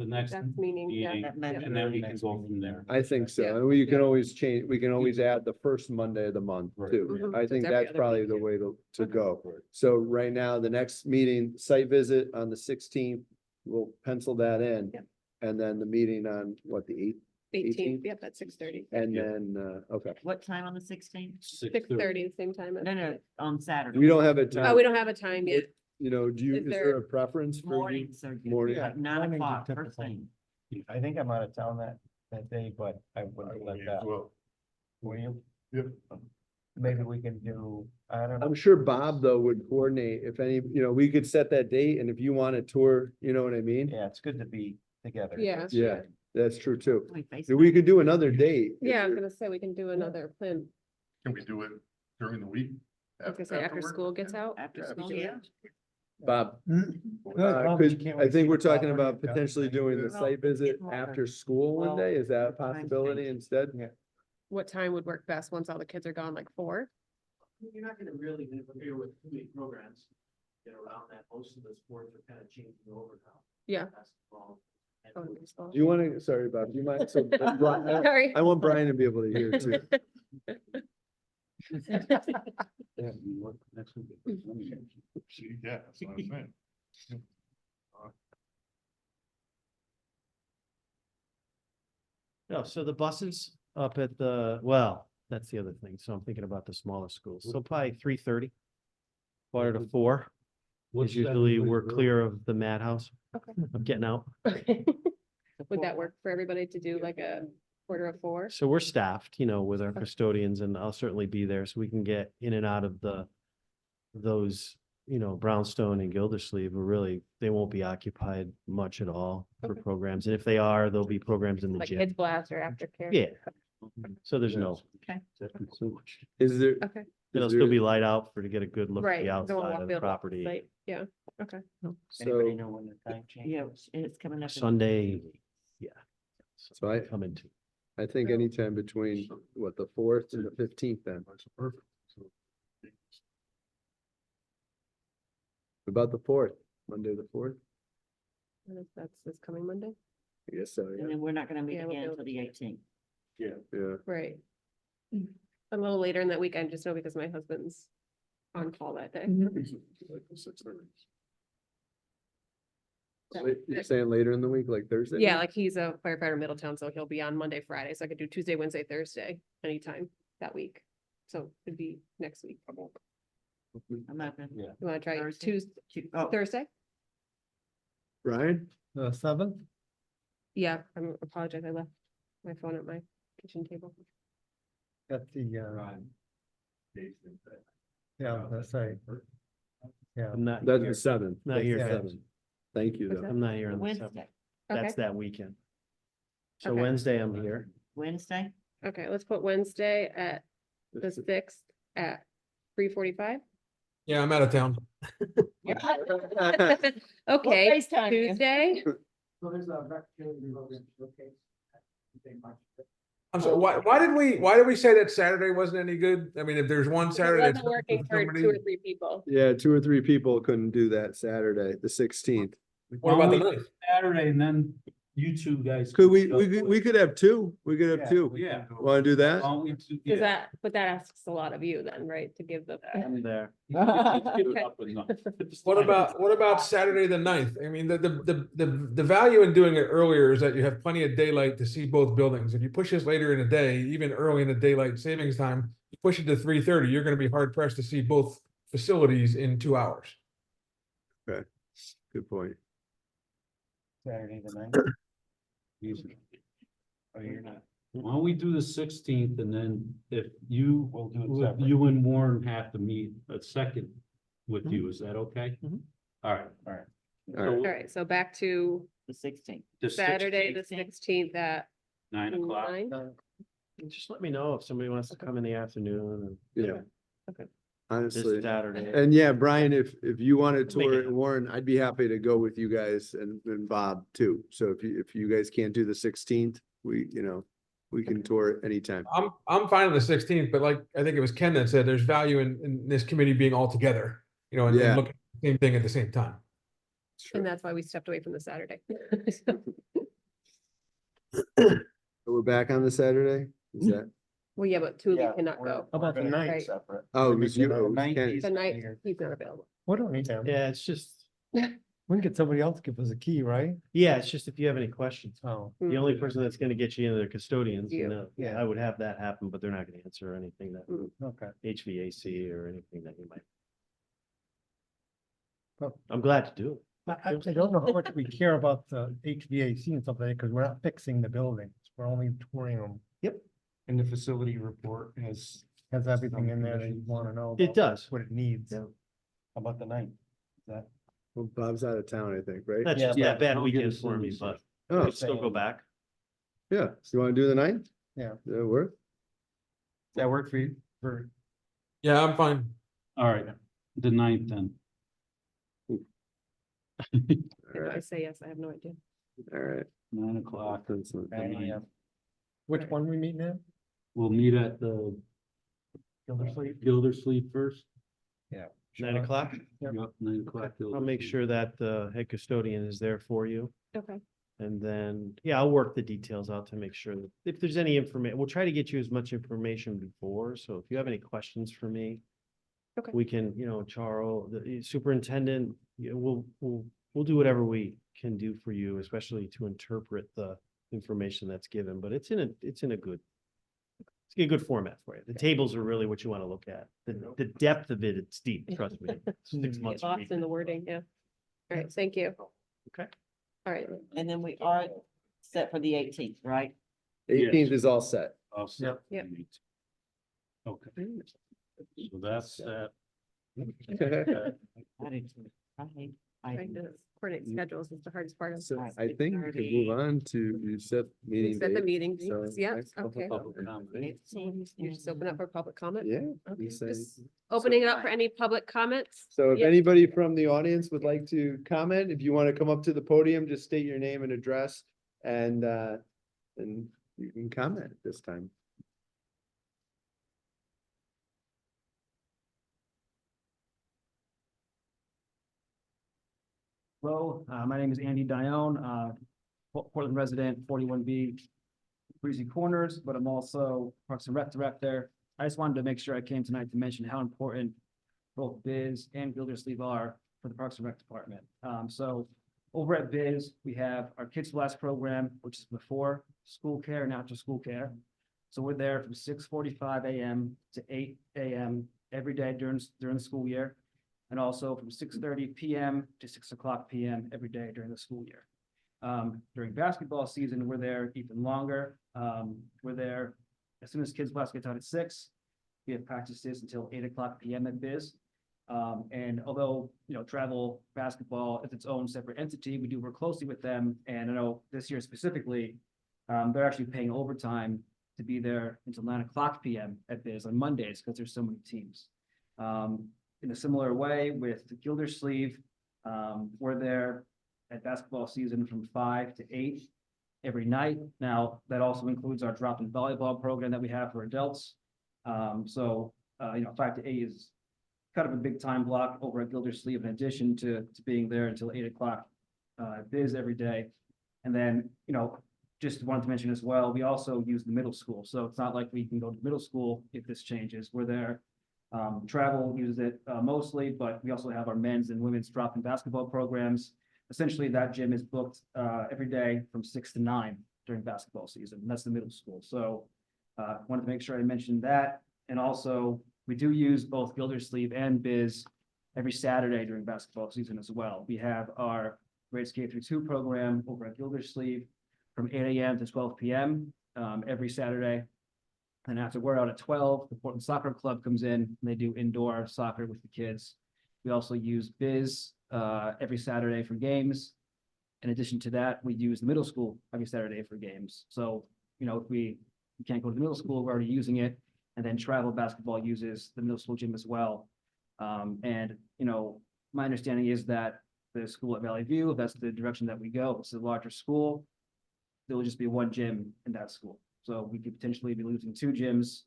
next That's meaning, yeah. meeting, That Monday and then we can Next go meeting. from there. I think so. Yeah. And we can always change, we can always add the first Monday of the month Right. too. Mhm. I Just think every that's other probably week. the way to Okay. go. So right now, the next meeting, site visit on the 16th, we'll pencil that in. Yep. And then the meeting on what, the 8th? 18th, yep, that's 6:30. And Yeah. then, okay. What time on the 16th? 6:30, the same time. as- No, on Saturday. We don't have a Oh, time, we don't have a time yet. you know, Is is there there- a preference for you? Mornings are good, Morning. like 9 Mornings are o'clock, first typical. thing. I think I'm out of town that day, but I wouldn't let that. Well, Will you? Yep. Maybe we can do, I don't know. I'm sure Bob though would coordinate if any, we could set that date and if you want a tour, you know what I mean? Yeah, it's good to be together. Yeah. Yeah, that's true too. Can we FaceTime? So we could do another date. if Yeah, I was you're- gonna say, we can do another plan. Can we do it during the week? I was gonna say, after work? school gets out. After Yeah, school, we yeah. Bob, Good, Bob, you can't I wait to think see we're the Bob talking when about you've got- potentially doing the Well, site visit it's more- after school one well, day. Is that a times possibility change. instead? What time would work best once all the kids are gone, like 4? You're not gonna really interfere with too many programs. Get around that, most of the sports are kind of changing over now. Yeah. Basketball. and Oh, football. baseball. Do you want to, sorry, Bob, do you mind? So, Brian- Sorry. I want Brian to be able to hear too. Yeah, you work next week. See, yeah, that's what I'm saying. No, so the buses up at the, well, that's the other thing. So I'm thinking about the smaller schools. So probably 3:30. 3:45 What's is that usually way we're to work? clear of the madhouse. Okay. I'm getting out. Okay. Would that work for everybody to do like a 3:45? So we're staffed, with our custodians and I'll certainly be there so we can get in and out of those, Brownstone and Gildersleeve are really, they won't be occupied much at all for Okay. programs. And if they are, there'll be programs in the Like gym. Kids Blast or Aftercare? Yeah. So there's no, Is there? Okay, it'll is still there- be light out for to get a good look at right. the no one outside will of be the able to walk property. site. Yeah, okay. Anybody So, know when the time change? Yeah, it's coming up. in- Sunday, yeah. So I- Coming to. I think anytime between, what, the 4th and the 15th then. That's perfect. So, About the 4th, Monday, the 4th? That's this coming Monday, I guess so, And yeah. then we're not gonna meet Yeah, we'll again do until it. the eighteenth. Yeah. right? A little later in that week, I just know because my husband's on call that day. like 6:30. You're saying later in the week, like Thursday? Yeah, like he's a firefighter in Middletown, so he'll be on Monday, Friday, so I could do Tuesday, Wednesday, Thursday, anytime that week. So it'd be next week. You I'm open. Yeah. wanna try Thursday? Tuesday, Oh, Thursday? Brian? The 7th? Yeah, I apologize, I left my phone at my kitchen table. At the, yeah, that's right. Yeah. I'm not That's here. the 7th. Not here, That's the Debs. 7th. Thank you, What's though. that? I'm not here on the 7th. Wednesday, Okay, That's that weekend. So Okay. Wednesday I'm here. Wednesday, okay, let's put Wednesday at the 6th at 3:45. Yeah, I'm out of town. Okay, FaceTime you. Tuesday, So there's a rec program showcase. I'm sorry, why did we say that Saturday wasn't any good? I mean, if there's one it Saturday. wasn't that's working for somebody- 2 or 3 people. Yeah, 2 or 3 people couldn't do that Saturday, the 16th. What about the Why don't we 9th? do Saturday and then you two guys. Could can we go could have 2. We could have 2. Yeah. Want to do that? Why don't we do- Is yeah. that, but that asks a lot of you then, right, to give the. I'm there. Let's get it up and up. What about Saturday the 9th? I mean, the value in doing it earlier is that you have plenty of daylight to see both buildings. If you push this later in the day, even early in the daylight savings time, you push it to 3:30, you're gonna be hard pressed to see both facilities in 2 hours. Good point. Saturday the ninth. Easy. Oh, you're not. Why don't we do the 16th and then if you, We'll do it with separate. you and Warren have to meet a second with you, is that okay? Mhm. All right. All right. All right, so back to the 16th. The Saturday, the 16th. 16th at 9 o'clock. 9. Just let me know if somebody wants to come in the afternoon Yeah. Okay. and Honestly. this Saturday. And yeah, Brian, if you wanted to Make it tour happen. Warren, I'd be happy to go with you guys and Bob too. So if you guys can't do the 16th, we can tour anytime. I'm fine on the 16th, but like, I think it was Ken that said there's value in this committee being all together, and Yeah. looking at the same thing at the same time. And that's why we stepped away from the Saturday. We're back on the Saturday? Is that, Well, yeah, but 2 of you Yeah, cannot we're- go. How about the we're gonna do ninth? Separate. oh, it we was make you, it it was on Ken. The night, he's not available. We don't need them. Yeah, it's just, We can get somebody else to give us a key, right? yeah, it's just if you have any questions. Oh, The only person that's gonna get you into the custodians, You. Yeah. I would have that happen, but they're not gonna answer anything that okay. HVAC or anything that you might. Well- I'm glad to do it. I don't know how much we care about the HVAC and something, because we're not fixing the buildings. We're only touring them. And the facility report has, Has everything in there that you want to know. It about does. What it needs. Yeah. how about the ninth? Is that? Well, Bob's out of town, I think, right? That's Yeah, just but that bad don't get weekend us for in me, the but Oh, I'd still go back. yeah. So you want to do the 9th? Yeah. Does that work? Does that work for you? For, Yeah, I'm fine. All right, the 9th then. All If I right, say yes, I have no idea. all right. 9 o'clock. That's not- the 9th. Which one we meet now? We'll meet at the Gildersleeve? Gildersleeve first. 9 o'clock. Yep. Yep, 9 o'clock. I'll make Gildersleeve. sure that the head custodian is there for you. Okay. And then, yeah, I'll work the details out to make sure that if there's any information, we'll try to get you as much information before. So if you have any questions for me. Okay. We can, Charles, the superintendent, we'll do whatever we can do for you, especially to interpret the information that's given, but it's in a good. It's a good format for you. The tables are really what you want to look at. The depth of it's deep, trust me. 6 Get months. of lost reading. in the wording, yeah. All right, thank you. Okay. All right, And then we are set for the 18th, right? 18th is all set. I'll set Yep. the meeting. Okay. So that's that. I did too. I trying to coordinate schedules is the hardest part of. So I think we can move on to you set meeting. Set the date. meeting, So dates, yeah, next couple okay. public comments. You just open up for public comment? Yeah. Okay, you say- just opening it up for any public comments? So if Yep. anybody from the audience would like to comment, if you want to come up to the podium, just state your name and address and You can comment at this time. Hello, my name is Andy Dione, Portland resident, 41B, Breezy Corners, but I'm also Parks and Rec Director. I just wanted to make sure I came tonight to mention how important both Biz and Gildersleeve are for the Parks and Rec Department. So over at Biz, we have our Kids Blast program, which is before school care and after school care. So we're there from 6:45 a.m. to 8 a.m. every day during the school year. And also from 6:30 p.m. to 6 o'clock p.m. every day during the school year. During basketball season, we're there even longer. We're there as soon as Kids Blast gets out at 6. We have practices until 8 o'clock p.m. at Biz. And although, travel basketball is its own separate entity, we do work closely with them. And I know this year specifically, they're actually paying overtime to be there until 9 o'clock p.m. at Biz on Mondays because there's so many teams. In a similar way with the Gildersleeve, we're there at basketball season from 5 to 8 every night. Now, that also includes our drop-in volleyball program that we have for adults. 5 to 8 is kind of a big time block over at Gildersleeve in addition to being there until 8 o'clock Biz every day. And then, just wanted to mention as well, we also use the middle school. So it's not like we can go to middle school if this changes. We're there. Travel uses it mostly, but we also have our men's and women's drop-in basketball programs. Essentially, that gym is booked every day from 6 to 9 during basketball season. And that's the middle school. So wanted to make sure I mentioned that. And also, we do use both Gildersleeve and Biz every Saturday during basketball season as well. We have our grades K through 2 program over at Gildersleeve from 8 a.m. to 12 p.m. Every Saturday. And after we're out at 12, the Portland Soccer Club comes in and they do indoor soccer with the kids. We also use Biz every Saturday for games. In addition to that, we use the middle school every Saturday for games. So, if we can't go to the middle school, we're already using it. And then travel basketball uses the middle school gym as well. My understanding is that the school at Valley View, if that's the direction that we go, it's a larger school, there will just be one gym in that school. So we could potentially be losing 2 gyms,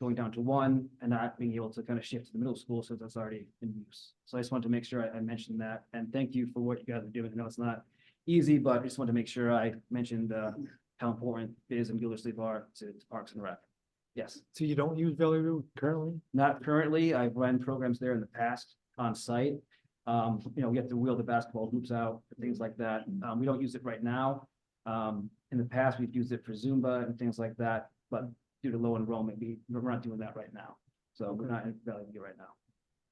going down to 1 and not being able to kind of shift to the middle school since that's already in use. So I just wanted to make sure I mentioned that. And thank you for what you guys are doing. I know it's not easy, but I just wanted to make sure I mentioned how important Biz and Gildersleeve are to Parks and Rec. Yes. So you don't use Valley View currently? Not currently. I've run programs there in the past on site. We have to wheel the basketball hoops out, things like that. We don't use it right now. In the past, we've used it for Zumba and things like that, but due to low enrollment, we're not doing that right now. So we're not in Valley View right now.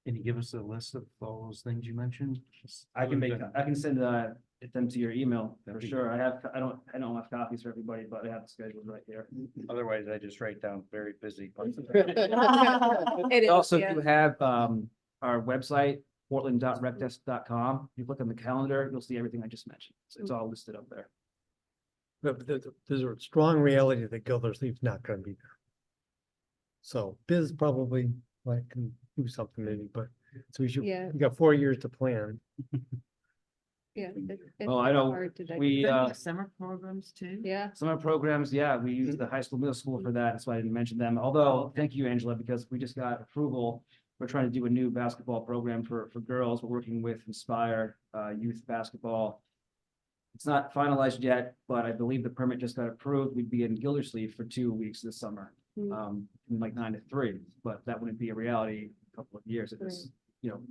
Can you give us a list of all those things you mentioned? I can send them to your email for sure. I don't have copies for everybody, but I have the schedules right here. Otherwise, I just write down very busy. It We is, also yeah. do have our website, portland.recdesk.com. If you look on the calendar, you'll see everything I just mentioned. So it's all listed up there. But there's a strong reality that Gildersleeve's not gonna be there. So Biz probably can do something maybe, but so Yeah. we got 4 years to plan. Yeah. Oh, I know. Hard to We, digest. Summer programs too. Yeah. Some of our programs, yeah, we use the high school, middle school for that. That's why I didn't mention them. Although, thank you, Angela, because we just got approval. We're trying to do a new basketball program for girls. We're working with Inspire Youth Basketball. It's not finalized yet, but I believe the permit just got approved. We'd be in Gildersleeve for 2 weeks this summer. From like 9 to 3, but that wouldn't be a reality in a couple of years if this,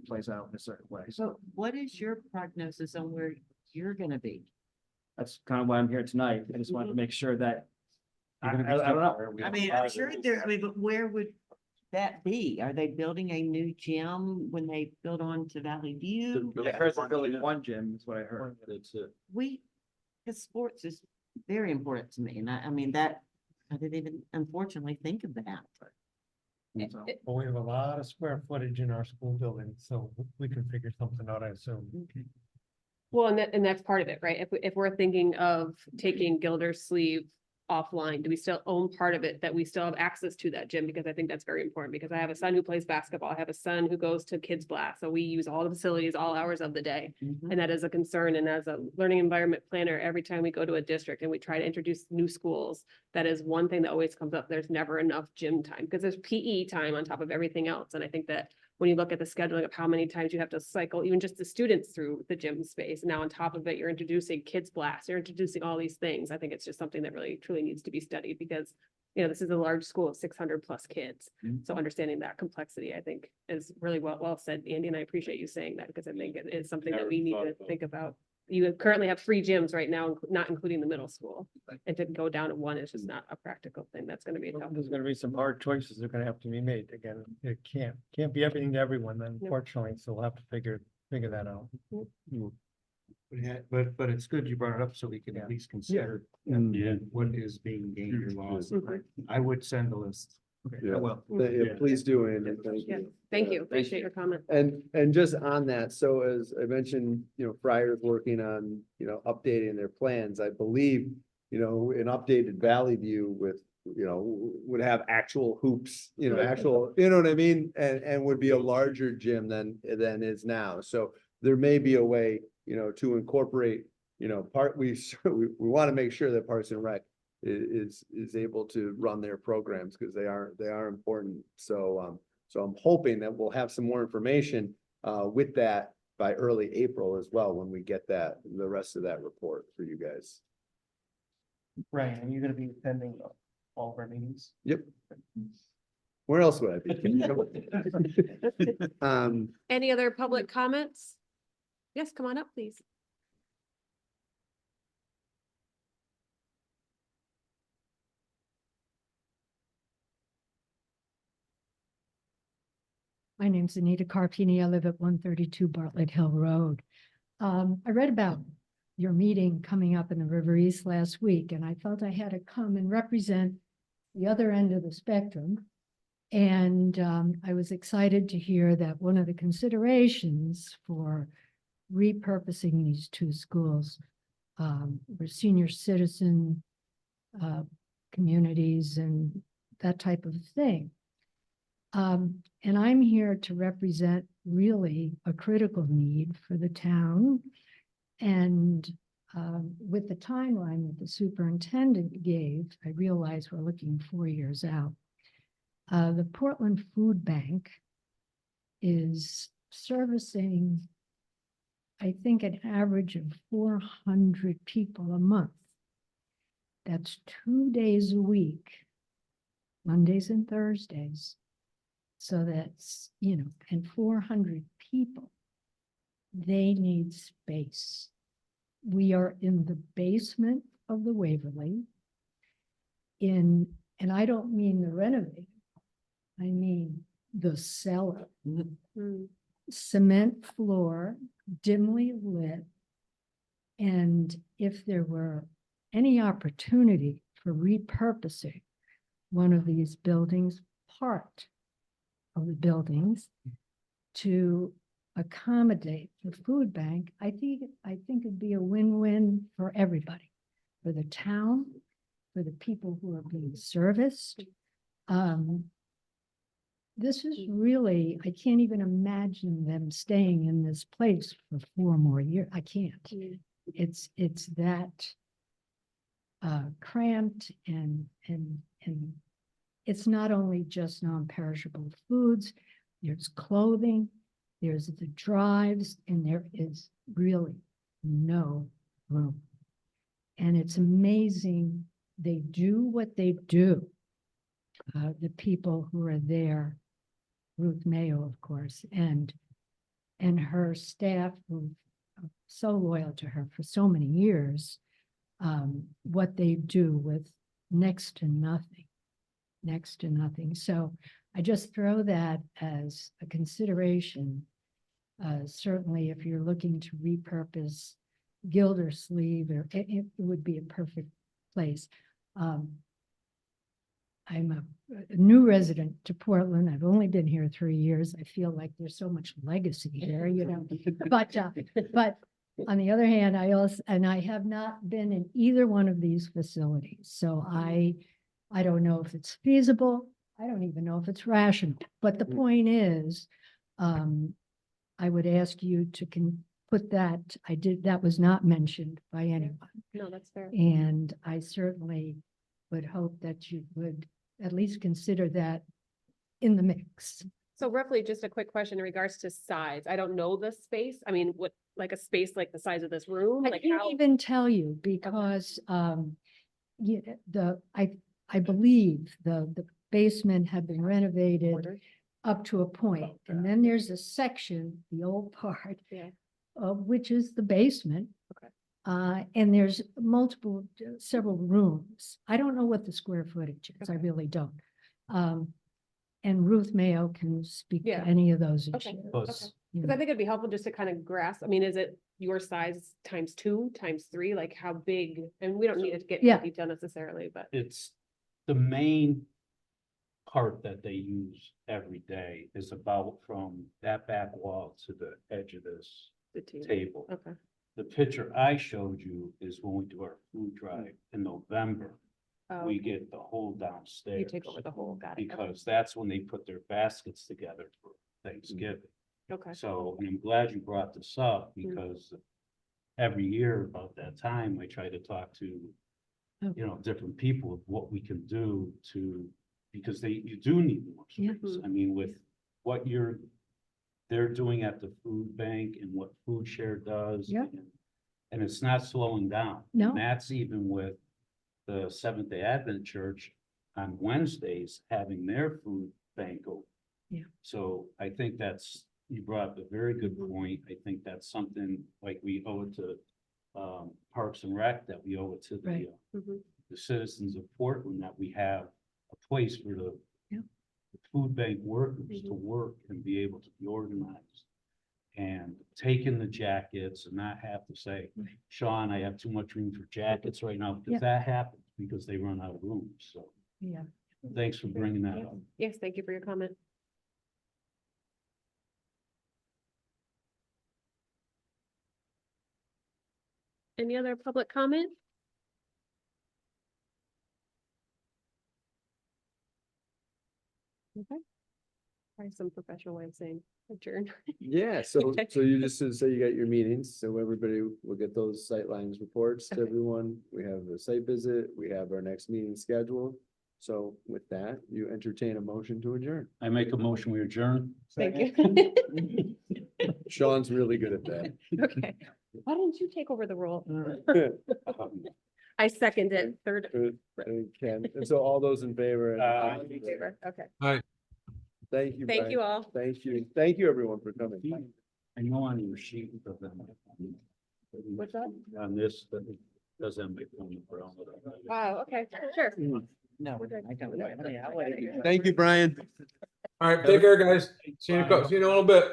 plays out in a certain way. So So what is your prognosis on where you're gonna be? that's kind of why I'm here tonight. I just wanted to make sure that I You're gonna be don't know. somewhere. We I have mean, a lot I'm of sure those. there, but where would that be? Are they building a new gym when they build on to Valley View? I heard they're building 1 gym, is what I heard. Because sports is very important to me, and I mean that, I didn't even unfortunately think of that. So, But we have a lot of square footage in our school building, so we can figure something out, I assume. Well, and that's part of it, right? If we're thinking of taking Gildersleeve offline? Do we still own part of it that we still have access to that gym? Because I think that's very important, because I have a son who plays basketball. I have a son who goes to Kids Blast. So we use all the facilities, all hours of the day. Mhm. And that is a concern. And as a learning environment planner, every time we go to a district and we try to introduce new schools, that is one thing that always comes up. There's never enough gym time because there's PE time on top of everything else. And I think that when you look at the scheduling of how many times you have to cycle, even just the students through the gym space, now on top of it, you're introducing Kids Blast, you're introducing all these things. I think it's just something that really truly needs to be studied because, you know, this is a large school of 600+ kids. So understanding that complexity, I think, is really well said, Andy, and I appreciate you saying that because I think it is something that Never we need thought to about. think about. You currently have 3 gyms right now, not including the middle school. And to go down to 1 is just not a practical thing. That's gonna be a tough. There's gonna be some hard choices that are gonna have to be made. Again, it can't be everything to everyone, unfortunately, so we'll have to figure that out. But it's good you brought it up so we can at least consider Yeah. what is being gained or lost. Mhm. I would send a list. Yeah. Well. Yeah, please do, Andy. Thank Yeah, you. thank you. Appreciate your comment. And just on that, so as I mentioned, you know, Friar's working on, you know, updating their plans. I believe, you know, an updated Valley View with, you know, would have actual hoops, you know, actual, you know what I mean? And would be a larger gym than is now. So there may be a way, you know, to incorporate, you know, we want to make sure that Parks and Rec is able to run their programs because they are important. So I'm hoping that we'll have some more information with that by early April as well, when we get the rest of that report for you guys. Right, and you're gonna be attending all of our meetings? Yep. Where else would I be? Any other public comments? Yes, come on up, please. My name's Anita Carpini. I live at 132 Bartlett Hill Road. I read about your meeting coming up in the River East last week, and I felt I had to come and represent the other end of the spectrum. And I was excited to hear that one of the considerations for repurposing these 2 schools were senior citizen communities and that type of thing. And I'm here to represent really a critical need for the town. And with the timeline that the superintendent gave, I realize we're looking 4 years out. The Portland Food Bank is servicing, I think, an average of 400 people a month. That's 2 days a week, Mondays and Thursdays. So that's, you know, and 400 people, they need space. We are in the basement of the Waverly and I don't mean the renovated, I mean the cellar. Cement floor, dimly lit. And if there were any opportunity for repurposing one of these buildings, part of the buildings to accommodate the food bank, I think it'd be a win-win for everybody, for the town, for the people who are being serviced. This is really, I can't even imagine them staying in this place for 4 more years. I can't. It's that cramped and it's not only just non-perishable foods, there's clothing, there's the drives, and there is really no room. And it's amazing they do what they do. The people who are there, Ruth Mayo, of course, and her staff who are so loyal to her for so many years, what they do with next to nothing. So I just throw that as a consideration. Certainly if you're looking to repurpose Gildersleeve, or it would be a perfect place. I'm a new resident to Portland. I've only been here 3 years. I feel like there's so much legacy here, you know, but On the other hand, I have not been in either one of these facilities, so I don't know if it's feasible. I don't even know if it's rational, but the point is, I would ask you to put that, that was not mentioned by anyone. No, that's fair. And I certainly would hope that you would at least consider that in the mix. So roughly, just a quick question in regards to size. I don't know the space. I mean, what, like a space like the size of this room? I Like can't how? even tell you because I believe the basement had been renovated Order? up to a point. And then there's a section, the old part, Yeah. which is the basement. Okay. And there's several rooms. I don't know what the square footage is. I Okay. really don't. And Ruth Mayo can speak to Yeah. any of those Okay. issues. Plus, you Because know. I think it'd be helpful just to kind of grasp, I mean, is it your size times 2, times 3, like how big? And we don't need to get Yeah. into detail necessarily, but. it's the main part that they use every day is about from that back wall to the edge of this The table. table. Okay. The picture I showed you is when we do our food drive in November, Oh, we okay. get the whole downstairs. You take over the whole, got it. Okay. Because that's when they put their baskets together for Thanksgiving. Okay. So, and I'm glad you brought this up Mm. because every year about that time, I try to talk to, Oh. you know, different people of what we can do to, because you do need more Yeah. space. I mean, with what they're doing at the food bank and what Food Share does. Yeah. And it's not slowing down. No. And that's even with the Seventh-day Advent Church on Wednesdays having their food bank open. Yeah. So I think you brought up a very good Mhm. point. I think that's something like we owe it to Parks and Rec, that we owe it to Right. Mhm. the citizens of Portland, that we have a place for Yeah. the food bank workers to Mhm. work and be able to be organized. And take in the jackets and not have to say, Right. Sean, I have too much room for jackets right now, Yeah. because that happens because they run out of room. So Yeah. thanks for bringing that up. Yes, thank you for your comment. Any other public comment? Okay. Probably some professional way of saying adjourn. Yeah, so, Okay. so you just say you got your meetings, so everybody will get those sightlines reports to Okay. everyone. We have the site visit, we have our next meeting scheduled. So with that, you entertain a motion to adjourn. I make a motion, we adjourn. Thank you. Sean's really good at that. Okay, why don't you take over the role? Um, I second it, third. Good, and Ken, and so all those in favor? Aye. in favor. Okay, Thank you. thank Brian. you all. Thank you. Thank you, everyone, for coming. I know on your sheet, it doesn't. What's that? On this, that it doesn't make Tony Brown. Wow, okay, sure. No, I don't. Thank you, Brian. All right, take care, guys. See you in a little bit.